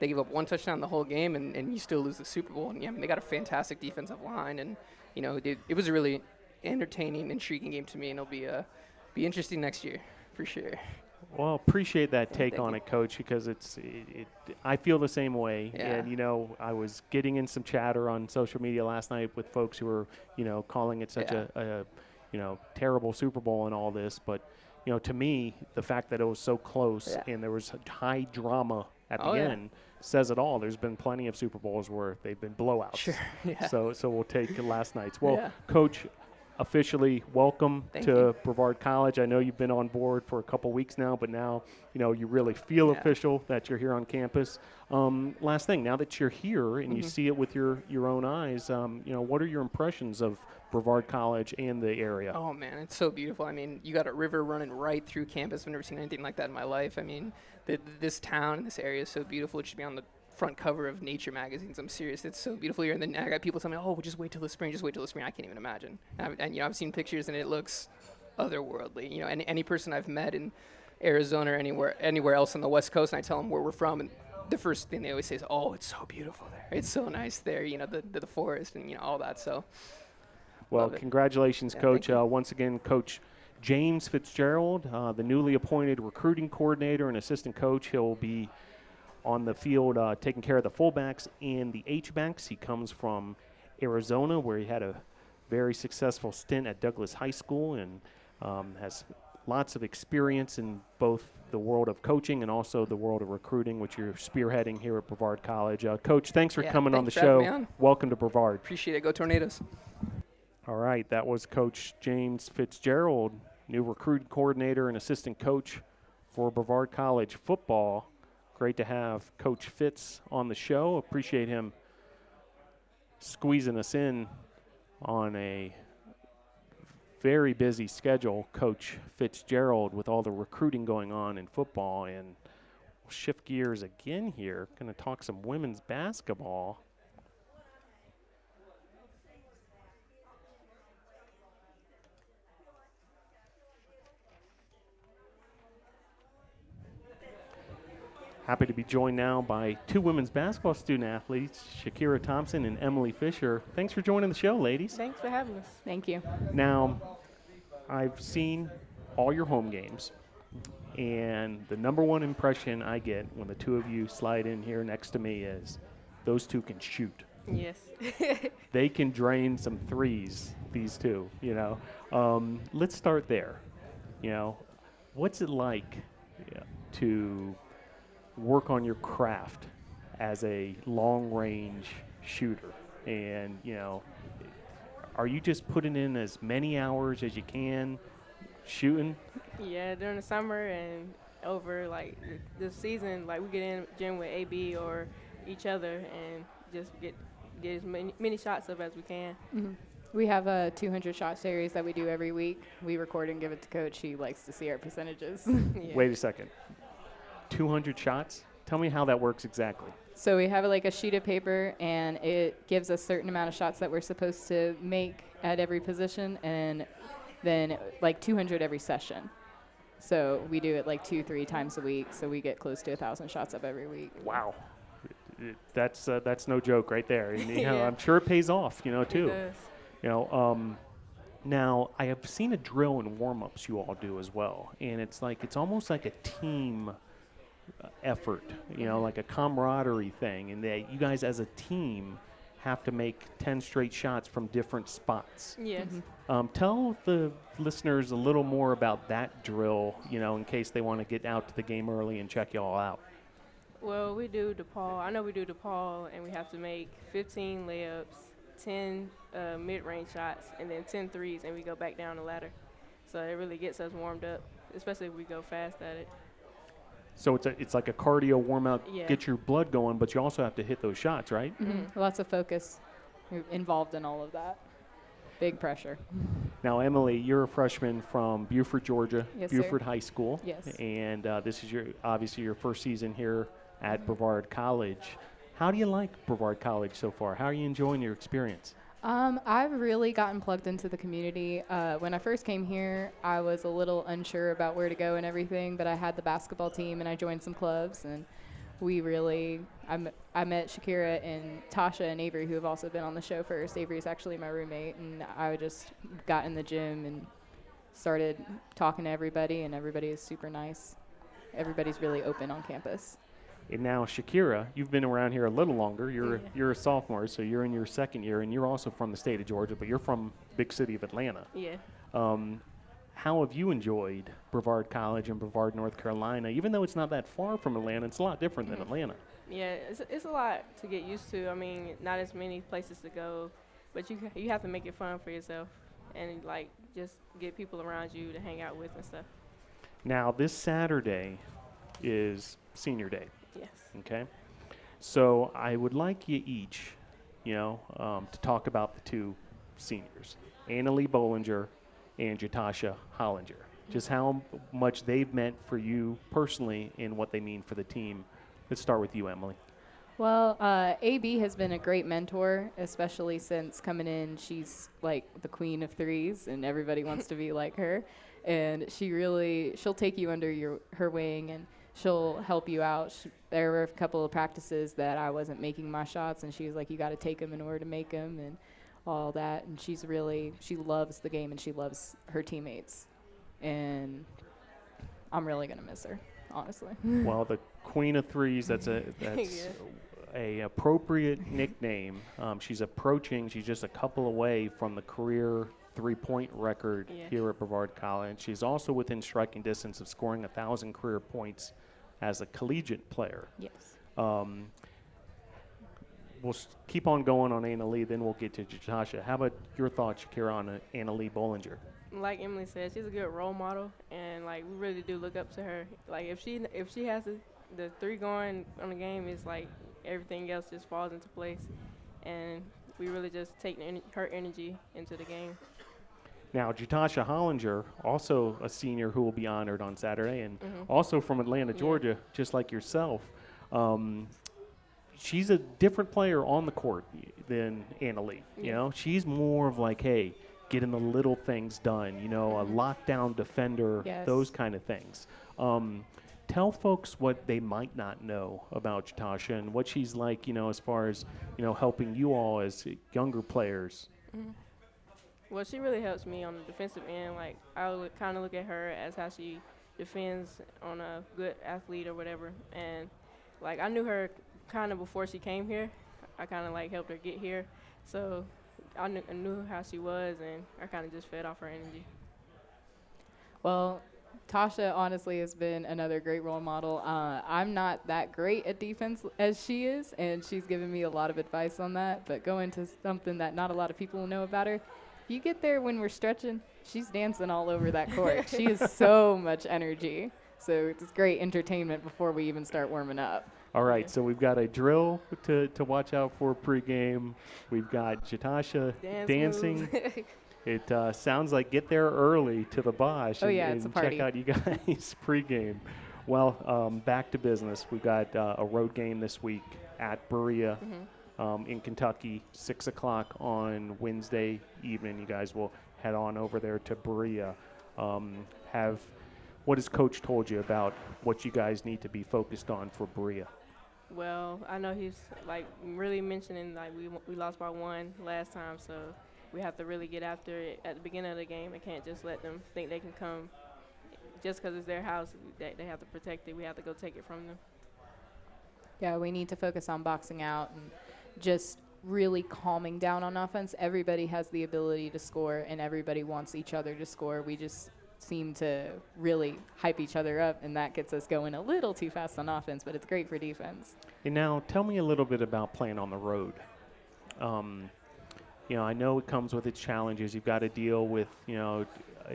They gave up one touchdown the whole game, and you still lose the Super Bowl. And they got a fantastic defensive line, and it was a really entertaining, intriguing game to me, and it'll be interesting next year for sure. Well, appreciate that take on it, Coach, because I feel the same way. Yeah. And, I was getting in some chatter on social media last night with folks who were, calling it such a terrible Super Bowl and all this. But, to me, the fact that it was so close and there was high drama at the end says it all. There's been plenty of Super Bowls where they've been blowouts. Sure. Yeah. So we'll take last night's. Well, Coach, officially welcome Thank to you. Brevard College. I know you've been on board for a couple weeks now, but now you really feel official that you're here on campus. Last thing, now that you're here and you see it with your own eyes, what are your impressions of Brevard College and the area? Oh man, it's so beautiful. I mean, you got a river running right through campus. I've never seen anything like that in my life. I mean, this town and this area is so beautiful. It should be on the front cover of Nature magazines. I'm serious. It's so beautiful here. And then I got people telling me, "Oh, just wait till the spring. Just wait till the spring." I can't even imagine. And I've seen pictures and it looks otherworldly. Any person I've met in Arizona or anywhere else on the West Coast, and I tell them where we're from, and the first thing they always say is, "Oh, it's so beautiful there. It's so nice there. The forest and all that." So. Well, congratulations, Coach. Once again, Coach James Fitzgerald, the newly appointed recruiting coordinator and assistant coach. He'll be on the field taking care of the fullbacks and the H-backs. He comes from Arizona, where he had a very successful stint at Douglas High School and has lots of experience in both the world of coaching and also the world of recruiting, which you're spearheading here at Brevard College. Coach, thanks for coming on the show. Welcome to Brevard. Appreciate it. Go Tornadoes. All right, that was Coach James Fitzgerald, new recruiting coordinator and assistant coach for Brevard College football. Great to have Coach Fitz on the show. Appreciate him squeezing us in on a very busy schedule, Coach Fitzgerald, with all the recruiting going on in football. And we'll shift gears again here. Going to talk some women's basketball. Happy to be joined now by two women's basketball student athletes, Shakirah Thompson and Emily Fisher. Thanks for joining the show, ladies. Thanks for having us. Thank you. Now, I've seen all your home games, and the number one impression I get when the two of you slide in here next to me is those two can shoot. Yes. They can drain some threes, these two, Let's start there. What's it like to work on your craft as a long-range shooter? And, are you just putting in as many hours as you can shooting? Yeah, during the summer and over, the season, we get in the gym with AB or each other and just get as many shots up as we can. Mm-hmm. We have a 200-shot series that we do every week. We record and give it to Coach. He likes to see our percentages. Yeah. Wait a second. 200 shots? Tell me how that works exactly. So we have a sheet of paper, and it gives us a certain amount of shots that we're supposed to make at every position, and then 200 every session. So we do it 2-3 times a week, so we get close to 1,000 shots up every week. Wow. That's no joke right there. And, Yeah. I'm sure it pays off, too. It does. Now, I have seen a drill and warm-ups you all do as well, and it's almost like a team effort, like a camaraderie thing, and that you guys as a team have to make 10 straight shots from different spots. Yes. Mm-hmm. Tell the listeners a little more about that drill, in case they want to get out to the game early and check y'all out. Well, we do DePaul. I know we do DePaul, and we have to make 15 layups, 10 mid-range shots, and then 10 threes, and we go back down the ladder. So it really gets us warmed up, especially if we go fast at it. So it's like a cardio warm-up, Yeah. get your blood going, but you also have to hit those shots, right? Mm-hmm. Lots of focus involved in all of that. Big pressure. Now, Emily, you're a freshman from Beaufort, Georgia, Yes, Beaufort sir. High School. Yes. And this is obviously your first season here at Brevard College. How do you like Brevard College so far? How are you enjoying your experience? I've really gotten plugged into the community. When I first came here, I was a little unsure about where to go and everything, but I had the basketball team and I joined some clubs, and I met Shakirah and Tasha and Avery, who have also been on the show first. Avery's actually my roommate, and I just got in the gym and started talking to everybody, and everybody is super nice. Everybody's really open on campus. And now, Shakirah, you've been around here a little longer. You're a sophomore, so you're in your second year, and you're also from the state of Georgia, but you're from big city of Atlanta. Yeah. How have you enjoyed Brevard College and Brevard, North Carolina? Even though it's not that far from Atlanta, it's a lot different than Atlanta. Yeah, it's a lot to get used to. I mean, not as many places to go, but you have to make it fun for yourself. and like just get people around you to hang out with and stuff. Now, this Saturday is senior day, Yes. okay? So I would like you each, to talk about the two seniors, Annalie Bollinger and Jatasha Hollinger, just how much they've meant for you personally and what they mean for the team. Let's start with you, Emily. Well, AB has been a great mentor, especially since coming in. She's like the queen of threes, and everybody wants to be like her. And she'll take you under her wing, and she'll help you out. There were a couple of practices that I wasn't making my shots, and she was like, you got to take them in order to make them, and all that. And she loves the game, and she loves her teammates. And I'm really going to miss her, honestly. Well, the queen of threes, that's a appropriate nickname. She's just a couple away from the career three-point record here at Brevard College. She's also within striking distance of scoring 1,000 career points as a collegiate player. Yes. We'll keep on going on Annalie, then we'll get to Jatasha. How about your thoughts, Shakirah, on Annalie Bollinger? Like Emily said, she's a good role model, and like we really do look up to her. Like if she has the three going on the game, it's like everything else just falls into place, and we really just take her energy into the game. Now, Jatasha Hollinger, also a senior who will be honored on Saturday, and also from Atlanta, Georgia, just like yourself. She's a different player on the court than Annalie. She's more of like, hey, getting the little things done, a lockdown defender, those kind of things. Tell folks what they might not know about Jatasha and what she's like, as far as, helping you all as younger players. Well, she really helps me on the defensive end. Like, I would kind of look at her as how she defends on a good athlete or whatever. And, like, I knew her kind of before she came here. I kind of, like, helped her get here. So I knew how she was, and I kind of just fed off her energy. Well, Tasha honestly has been another great role model. I'm not that great at defense as she is, and she's given me a lot of advice on that. But going to something that not a lot of people know about her, if you get there when we're stretching, she's dancing all over that court. She has so much energy. So it's great entertainment before we even start warming up. All right, so we've got a drill to watch out for pregame. We've got Jatasha dancing. It sounds like get there early to the Bosch it's a party. Check out you guys pregame. Well, back to business. We've got a road game this week at Berea in Kentucky, 6 o'clock on Wednesday evening. You guys will head on over there to Berea. What has Coach told you about what you guys need to be focused on for Berea? Well, I know he's like really mentioning like we lost by one last time, so we have to really get after it at the beginning of the game. I can't just let them think they can come just because it's their house. They have to protect it. We have to go take it from them. Yeah, we need to focus on boxing out and just really calming down on offense. Everybody has the ability to score, and everybody wants each other to score. We just seem to really hype each other up, and that gets us going a little too fast on offense, but it's great for defense. And now tell me a little bit about playing on the road. I know it comes with its challenges. You've got to deal with, an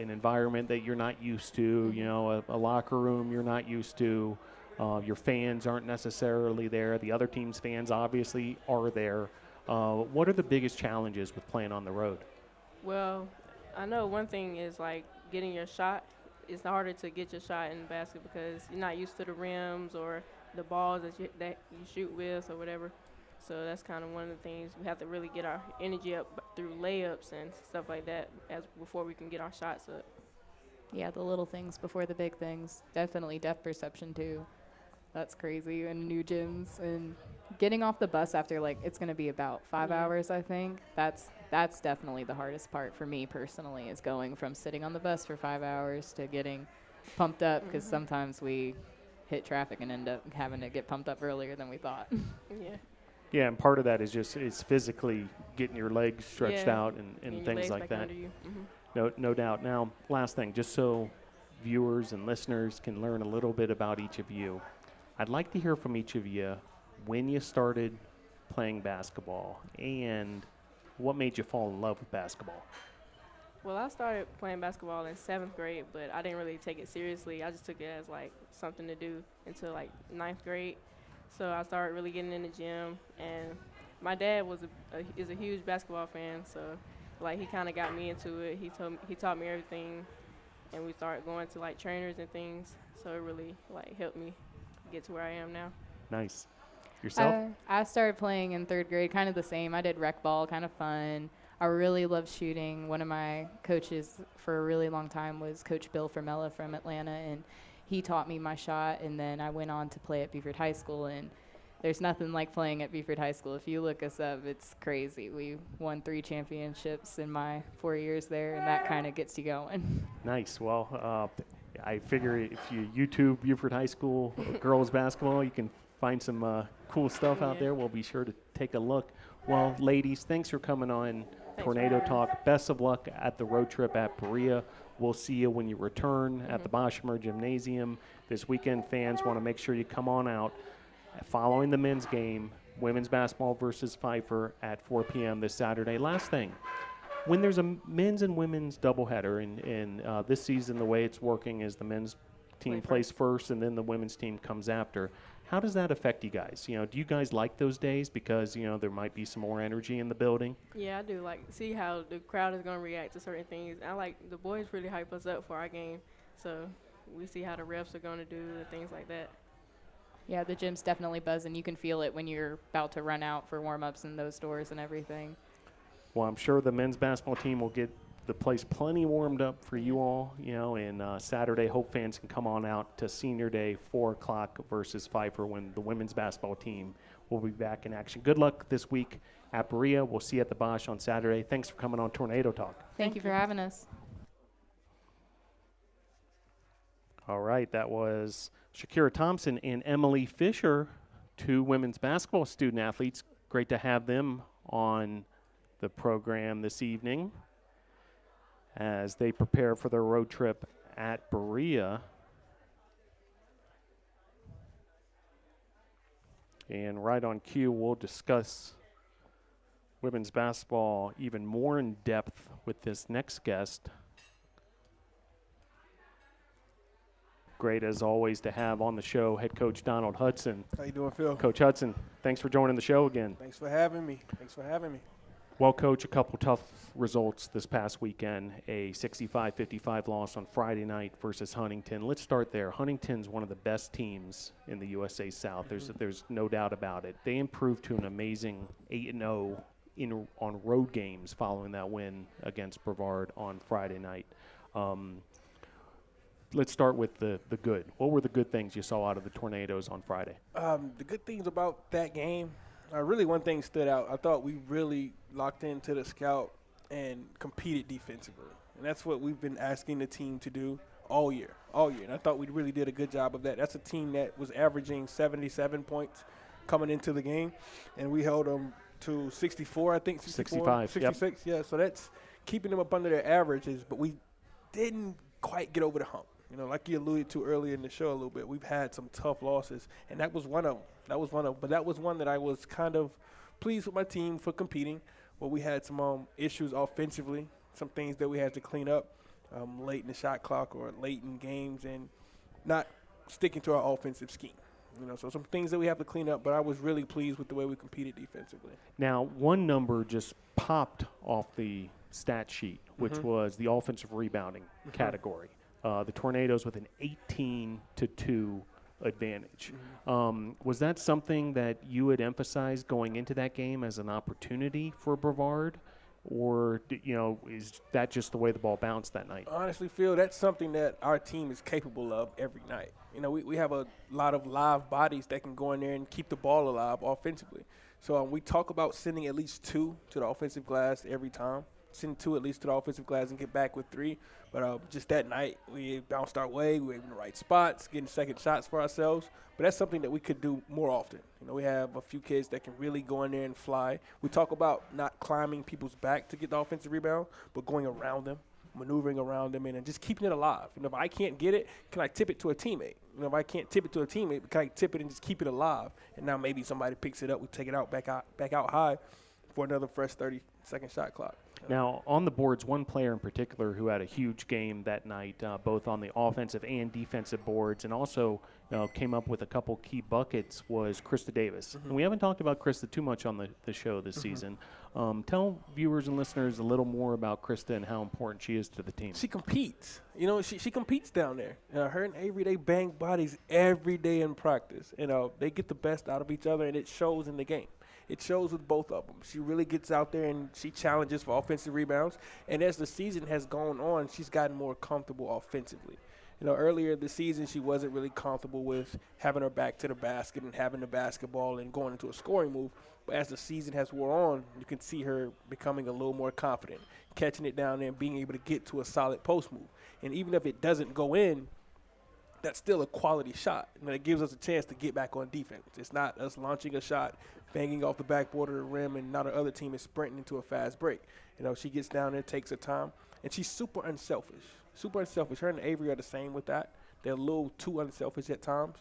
environment that you're not used to, a locker room you're not used to. Your fans aren't necessarily there. The other team's fans obviously are there. What are the biggest challenges with playing on the road? Well, I know one thing is like getting your shot. It's harder to get your shot in the basket because you're not used to the rims or the balls that you shoot with or whatever. So that's kind of one of the things. We have to really get our energy up through layups and stuff like that before we can get our shots up. Yeah, the little things before the big things. Definitely depth perception too. That's crazy. And new gyms and getting off the bus after it's going to be about 5 hours, I think. That's definitely the hardest part for me personally, is going from sitting on the bus for 5 hours to getting pumped up, because sometimes we hit traffic and end up having to get pumped up earlier than we thought. Yeah, and part of that is it's physically getting your legs stretched out and things like that. No doubt. Now, last thing, just so viewers and listeners can learn a little bit about each of you, I'd like to hear from each of you when you started playing basketball and what made you fall in love with basketball. Well, I started playing basketball in 7th grade, but I didn't really take it seriously. I just took it as like something to do until like 9th grade. So I started really getting in the gym, and my dad is a huge basketball fan, so like he kind of got me into it. He taught me everything, and we started going to like trainers and things. So it really like helped me get to where I am now. Nice. Yourself? I started playing in 3rd grade, kind of the same. I did rec ball, kind of fun. I really love shooting. One of my coaches for a really long time was Coach Bill Fermella from Atlanta, and he taught me my shot, and then I went on to play at Beaufort High School, and there's nothing like playing at Beaufort High School. If you look us up, it's crazy. We won 3 championships in my 4 years there, and that kind of gets you going. Nice. Well, I figure if you YouTube Beaufort High School girls basketball, you can find some cool stuff out there. We'll be sure to take a look. Well, ladies, thanks for coming on Tornado Talk. Best of luck at the road trip at Berea. We'll see you when you return at the Boshemer Gymnasium this weekend. Fans want to make sure you come on out. Following the men's game, women's basketball versus Pfeiffer at 4 p.m. this Saturday. Last thing, when there's a men's and women's doubleheader, and this season the way it's working is the men's team plays first and then the women's team comes after. How does that affect you guys? You know, do you guys like those days because, you know, there might be some more energy in the building? Yeah, I do like see how the crowd is going to react to certain things. I like the boys really hype us up for our game, so we see how the refs are going to do and things like that. Yeah, the gym's definitely buzzing. You can feel it when you're about to run out for warm-ups in those doors and everything. Well, I'm sure the men's basketball team will get the place plenty warmed up for you all, you know, and Saturday, hope fans can come on out to Senior Day, 4 o'clock versus Pfeiffer, when the women's basketball team will be back in action. Good luck this week at Berea. We'll see you at the Bosch on Saturday. Thanks for coming on Tornado Talk. Thank you for having us. All right, that was Shakirah Thompson and Emily Fisher, 2 women's basketball student athletes. Great to have them on the program this evening as they prepare for their road trip at Berea. And right on cue, we'll discuss women's basketball even more in depth with this next guest. Great, as always, to have on the show head coach Donald Hudson. How you doing, Phil? Coach Hudson, thanks for joining the show again. Thanks for having me. Well, Coach, a couple tough results this past weekend, a 65-55 loss on Friday night versus Huntington. Let's start there. Huntington's one of the best teams in the USA South. There's no doubt about it. They improved to an amazing 8-0 on road games following that win against Brevard on Friday night. Let's start with the good. What were the good things you saw out of the Tornadoes on Friday? The good things about that game, really one thing stood out. I thought we really locked into the scout and competed defensively. And that's what we've been asking the team to do all year. And I thought we really did a good job of that. That's a team that was averaging 77 points coming into the game, and we held them to 64, I think. 65, 66, yep. Yeah, so that's keeping them up under their averages, but we didn't quite get over the hump. You know, like you alluded to earlier in the show a little bit, we've had some tough losses, and that was one of them. But that was one that I was kind of pleased with my team for competing. Well, we had some issues offensively, some things that we had to clean up late in the shot clock or late in games, and not sticking to our offensive scheme. You know, so some things that we have to clean up, but I was really pleased with the way we competed defensively. Now, one number just popped off the stat sheet, which was the offensive rebounding category. The Tornadoes with an 18-2 advantage. Was that something that you had emphasized going into that game as an opportunity for Brevard? Or, you know, is that just the way the ball bounced that night? Honestly, Phil, that's something that our team is capable of every night. You know, we have a lot of live bodies that can go in there and keep the ball alive offensively. So we talk about sending at least 2 to the offensive glass every time. Send 2 at least to the offensive glass and get back with 3. But just that night, we bounced our way. We were in the right spots, getting second shots for ourselves. But that's something that we could do more often. You know, we have a few kids that can really go in there and fly. We talk about not climbing people's back to get the offensive rebound, but going around them, maneuvering around them, and just keeping it alive. You know, if I can't get it, can I tip it to a teammate? You know, if I can't tip it to a teammate, can I tip it and just keep it alive? And now maybe somebody picks it up, we take it out back out high for another fresh 30-second shot clock. Now, on the boards, one player in particular who had a huge game that night, both on the offensive and defensive boards, and also came up with a couple key buckets, was Krista Davis. And we haven't talked about Krista too much on the show this season. Tell viewers and listeners a little more about Krista and how important she is to the team. She competes. She competes down there. Her and Avery, they bang bodies every day in practice. They get the best out of each other, and it shows in the game. It shows with both of them. She really gets out there and she challenges for offensive rebounds. And as the season has gone on, she's gotten more comfortable offensively. Earlier this season, she wasn't really comfortable with having her back to the basket and having the basketball and going into a scoring move. But as the season has wore on, you can see her becoming a little more confident, catching it down there and being able to get to a solid post move. And even if it doesn't go in, that's still a quality shot. It gives us a chance to get back on defense. It's not us launching a shot, banging off the backboard of the rim, and now the other team is sprinting into a fast break. She gets down there, takes her time, and she's super unselfish. Super unselfish. Her and Avery are the same with that. They're a little too unselfish at times,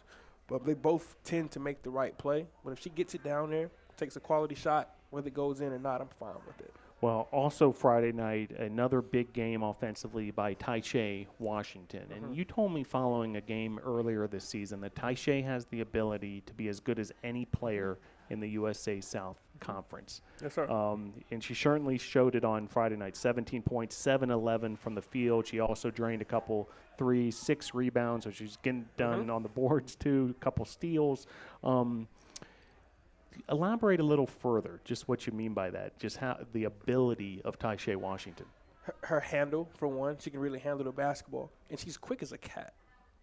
but they both tend to make the right play. But if she gets it down there, takes a quality shot, whether it goes in or not, I'm fine with it. Well, also Friday night, another big game offensively by Taishe Washington. And you told me following a game earlier this season that Taishe has the ability to be as good as any player in the USA South Conference. Yes, sir. And she certainly showed it on Friday night. 17 points, 7-11 from the field. She also drained a couple threes, 6 rebounds, so she's getting done on the boards too, a couple steals. Elaborate a little further, just what you mean by that, just how the ability of Taishe Washington. Her handle, for one, she can really handle the basketball, and she's quick as a cat.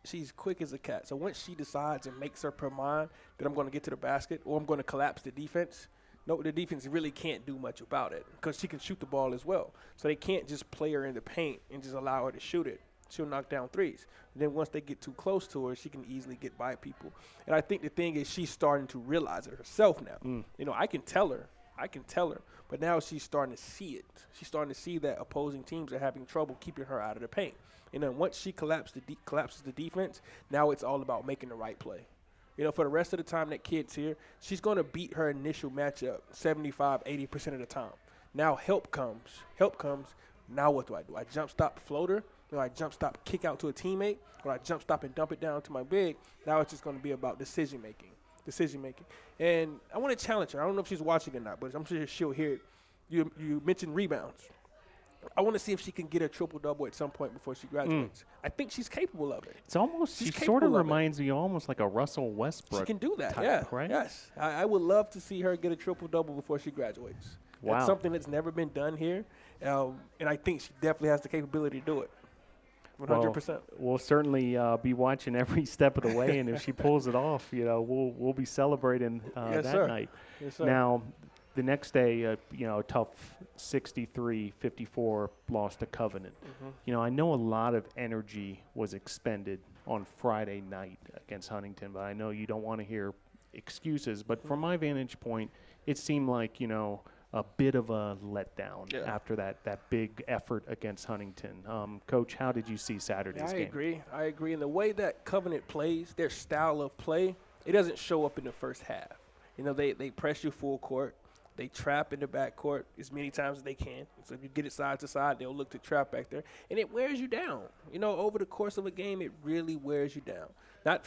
So once she decides and makes up her mind that I'm going to get to the basket or I'm going to collapse the defense, the defense really can't do much about it because she can shoot the ball as well. So they can't just play her in the paint and just allow her to shoot it. She'll knock down threes. And then once they get too close to her, she can easily get by people. And I think the thing is she's starting to realize it herself now. I can tell her, but now she's starting to see it. She's starting to see that opposing teams are having trouble keeping her out of the paint. And then once she collapses the defense, now it's all about making the right play. For the rest of the time that kid's here, she's going to beat her initial matchup 75, 80% of the time. Now help comes. Now what do? I jump stop floater? Or I jump stop kick out to a teammate? Or I jump stop and dump it down to my big? Now it's just going to be about decision making. And I want to challenge her. I don't know if she's watching or not, but I'm sure she'll hear it. You mentioned rebounds. I want to see if she can get a triple-double at some point before she graduates. I think she's capable of it. It's almost, she sort of reminds me almost like a Russell Westbrook. She can do that, type, right? Yes. I would love to see her get a triple-double before she graduates. Wow. That's something that's never been done here, and I think she definitely has the capability to do it. 100%. Well, we'll certainly be watching every step of the way, and if she pulls it off, we'll be celebrating yes, that sir. night. Yes, sir. Now, the next day, a tough 63-54 loss to Covenant. I know a lot of energy was expended on Friday night against Huntington, but I know you don't want to hear excuses. But from my vantage point, it seemed like, a bit of a letdown after that big effort against Huntington. Coach, how did you see Saturday's game? I agree. And the way that Covenant plays, their style of play, it doesn't show up in the first half. They press you full court. They trap in the backcourt as many times as they can. So if you get it side to side, they'll look to trap back there. And it wears you down. Over the course of a game, it really wears you down. Not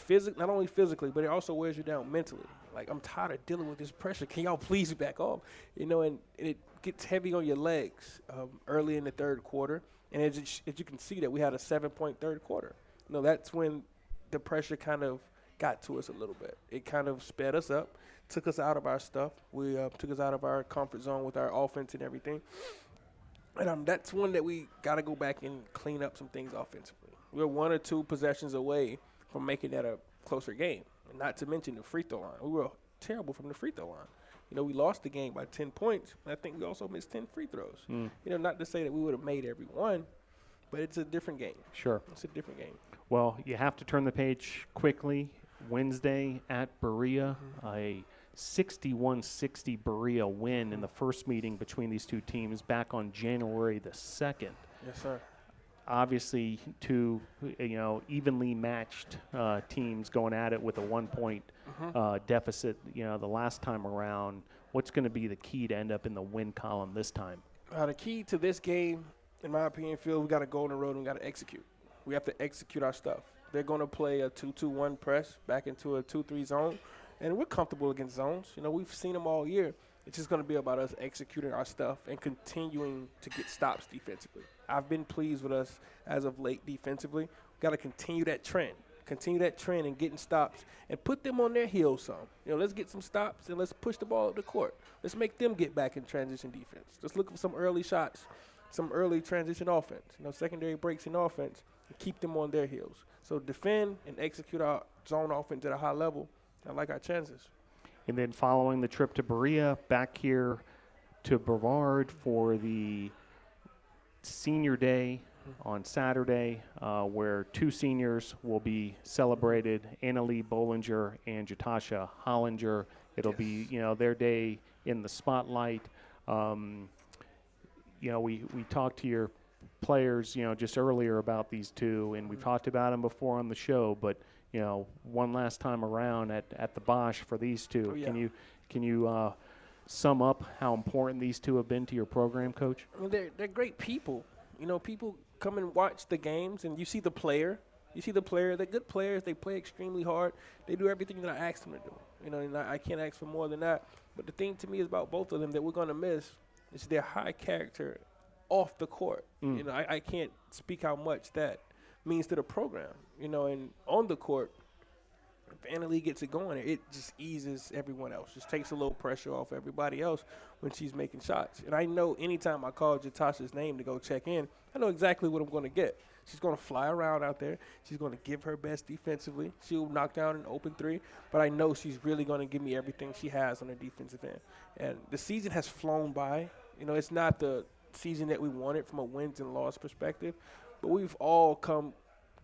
only physically, but it also wears you down mentally. Like, I'm tired of dealing with this pressure. Can y'all please back off? And it gets heavy on your legs early in the third quarter. And as you can see that we had a 7-point third quarter. That's when the pressure kind of got to us a little bit. It kind of sped us up, took us out of our stuff. We took us out of our comfort zone with our offense and everything. And that's one that we got to go back and clean up some things offensively. We're 1 or 2 possessions away from making that a closer game, and not to mention the free throw line. We were terrible from the free throw line. We lost the game by 10 points, and I think we also missed 10 free throws. Not to say that we would have made every one, but it's a different game. Sure. It's a different game. Well, you have to turn the page quickly. Wednesday at Berea, a 61-60 Berea win in the first meeting between these two teams back on January the 2nd. Yes, sir. Obviously, two evenly matched teams going at it with a 1-point deficit. The last time around, what's going to be the key to end up in the win column this time? The key to this game, in my opinion, Phil, we got to go on the road and we got to execute. We have to execute our stuff. They're going to play a 2-2-1 press back into a 2-3 zone, and we're comfortable against zones. You know, we've seen them all year. It's just going to be about us executing our stuff and continuing to get stops defensively. I've been pleased with us as of late defensively. We've got to continue that trend. Continue that trend and getting stops and put them on their heels some. You know, let's get some stops and let's push the ball up the court. Let's make them get back in transition defense. Let's look for some early shots, some early transition offense, you know, secondary breaks in offense, and keep them on their heels. So defend and execute our zone offense at a high level. I like our chances. And then following the trip to Berea, back here to Brevard for the senior day on Saturday, where two seniors will be celebrated, Annalie Bollinger and Jatasha Hollinger. It'll be, you know, their day in the spotlight. You know, we talked to your players, you know, just earlier about these two, and we've talked about them before on the show, but, you know, one last time around at the Bosch for these two. Oh, yeah. Can you sum up how important these two have been to your program, Coach? I mean, they're great people. You know, people come and watch the games, and you see the player. You see the player. They're good players. They play extremely hard. They do everything that I ask them to do. You know, and I can't ask for more than that. But the thing to me is about both of them that we're going to miss is their high character off the court. You know, I can't speak how much that means to the program. You know, and on the court, if Annalie gets it going, it just eases everyone else. Just takes a little pressure off everybody else when she's making shots. And I know anytime I call Jatasha's name to go check in, I know exactly what I'm going to get. She's going to fly around out there. She's going to give her best defensively. She'll knock down an open three. But I know she's really going to give me everything she has on the defensive end. And the season has flown by. You know, it's not the season that we wanted from a wins and loss perspective. But we've all come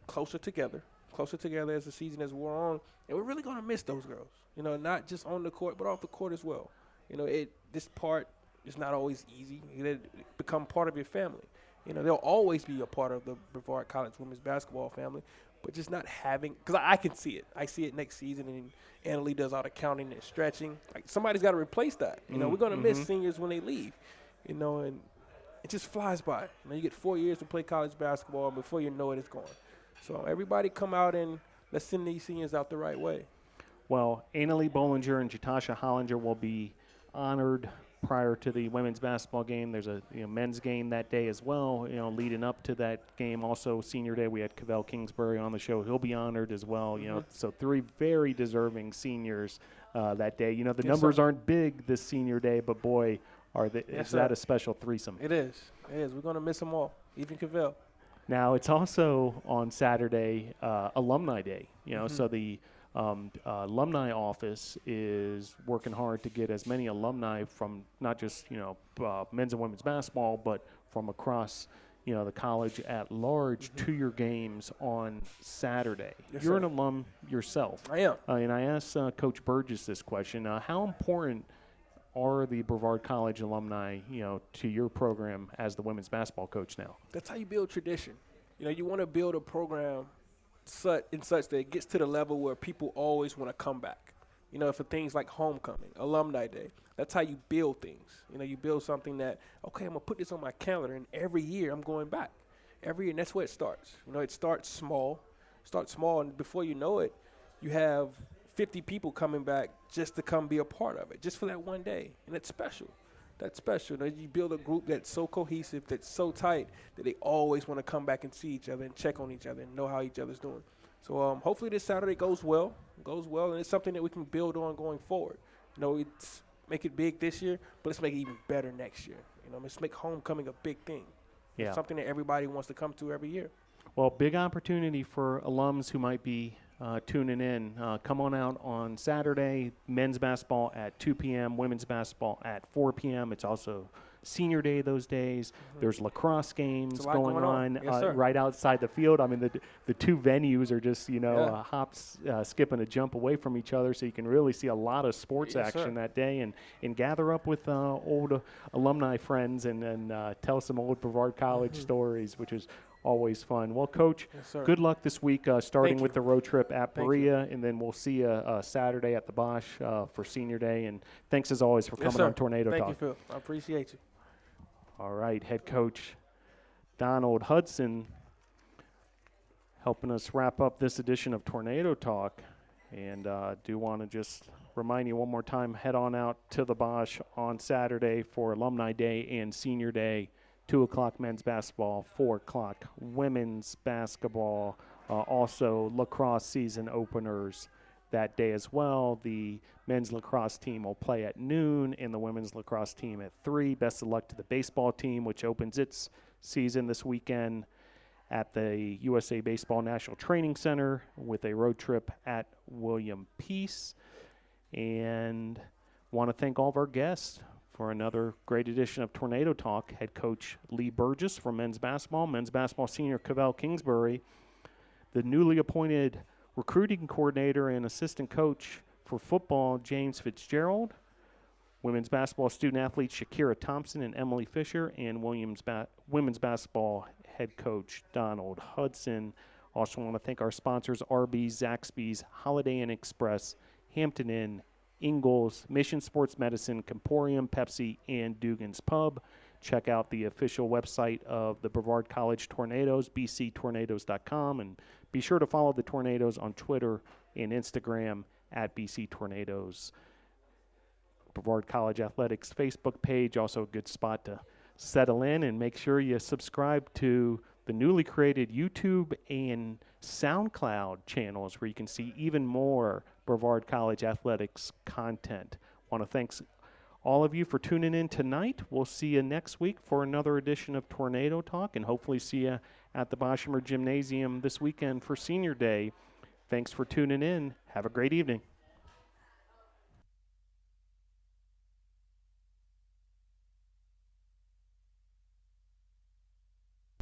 closer together as the season has wore on. And we're really going to miss those girls. You know, not just on the court, but off the court as well. You know, this part is not always easy. They become part of your family. You know, they'll always be a part of the Brevard College women's basketball family, but just not having – because I can see it. I see it next season, and Annalie does all the counting and stretching. Like, somebody's got to replace that. You know, we're going to miss seniors when they leave, you know, and it just flies by. You know, you get 4 years to play college basketball, and before you know it, it's gone. So everybody come out and let's send these seniors out the right way. Well, Annalie Bollinger and Jatasha Hollinger will be honored prior to the women's basketball game. There's a men's game that day as well, leading up to that game. Also, senior day, we had Cavell Kingsberry on the show. He'll be honored as well. So three very deserving seniors that day. The numbers aren't big this senior day, but boy, is that a special threesome. It is. We're going to miss them all, even Cavell. Now, it's also on Saturday, Alumni Day, so the alumni office is working hard to get as many alumni from not just, men's and women's basketball, but from across, the college at large to your games on Saturday. Yes, You're sir. an alum yourself. I am. And I asked Coach Burgess this question. How important are the Brevard College alumni, to your program as the women's basketball coach now? That's how you build tradition. You want to build a program such that it gets to the level where people always want to come back. For things like homecoming, alumni day, that's how you build things. You build something that, okay, I'm going to put this on my calendar, and every year I'm going back. Every year, and that's where it starts. It starts small. And before you know it, you have 50 people coming back just to come be a part of it, just for that one day, and it's special. That's special. You build a group that's so cohesive, that's so tight, that they always want to come back and see each other and check on each other and know how each other's doing. So hopefully this Saturday goes well, and it's something that we can build on going forward. It's make it big this year, but let's make it even better next year. Let's make homecoming a big thing. Yeah. It's something that everybody wants to come to every year. Well, big opportunity for alums who might be tuning in. Come on out on Saturday, men's basketball at 2 p.m., women's basketball at 4 p.m. It's also senior day those days. There's lacrosse games going on yes, right outside the field. I mean, the two venues are just, hops, skip and a jump away from each other, so you can really see a lot of sports action that day and gather up with old alumni friends and tell some old Brevard College stories, which is always fun. Well, Coach, good luck this week, starting with the road trip at Berea, and then we'll see you Saturday at the Bosch for Senior Day. And thanks, as always, for coming on Tornado Talk. Thank you, Phil. I appreciate you. All right, head coach Donald Hudson helping us wrap up this edition of Tornado Talk. And do want to just remind you one more time, head on out to the Bosch on Saturday for Alumni Day and Senior Day, 2 o'clock men's basketball, 4 o'clock women's basketball, also lacrosse season openers that day as well. The men's lacrosse team will play at noon and the women's lacrosse team at 3. Best of luck to the baseball team, which opens its season this weekend at the USA Baseball National Training Center with a road trip at William Peace. And want to thank all of our guests for another great edition of Tornado Talk. Head coach Lee Burgess from men's basketball senior Cavell Kingsberry, the newly appointed recruiting coordinator and assistant coach for football, James Fitzgerald, women's basketball student athletes Shakirah Thompson and Emily Fisher, and women's basketball head coach Donald Hudson. Also want to thank our sponsors, Arby's, Zaxby's, Holiday Inn Express, Hampton Inn, Ingalls, Mission Sports Medicine, Comporium, Pepsi, and Dugan's Pub. Check out the official website of the Brevard College Tornadoes, bctornadoes.com, and be sure to follow the Tornadoes on Twitter and Instagram at BC Tornadoes. Brevard College Athletics Facebook page, also a good spot to settle in, and make sure you subscribe to the newly created YouTube and SoundCloud channels where you can see even more Brevard College Athletics content. Want to thank all of you for tuning in tonight. We'll see you next week for another edition of Tornado Talk, and hopefully see you at the Boshemer Gymnasium this weekend for Senior Day. Thanks for tuning in. Have a great evening.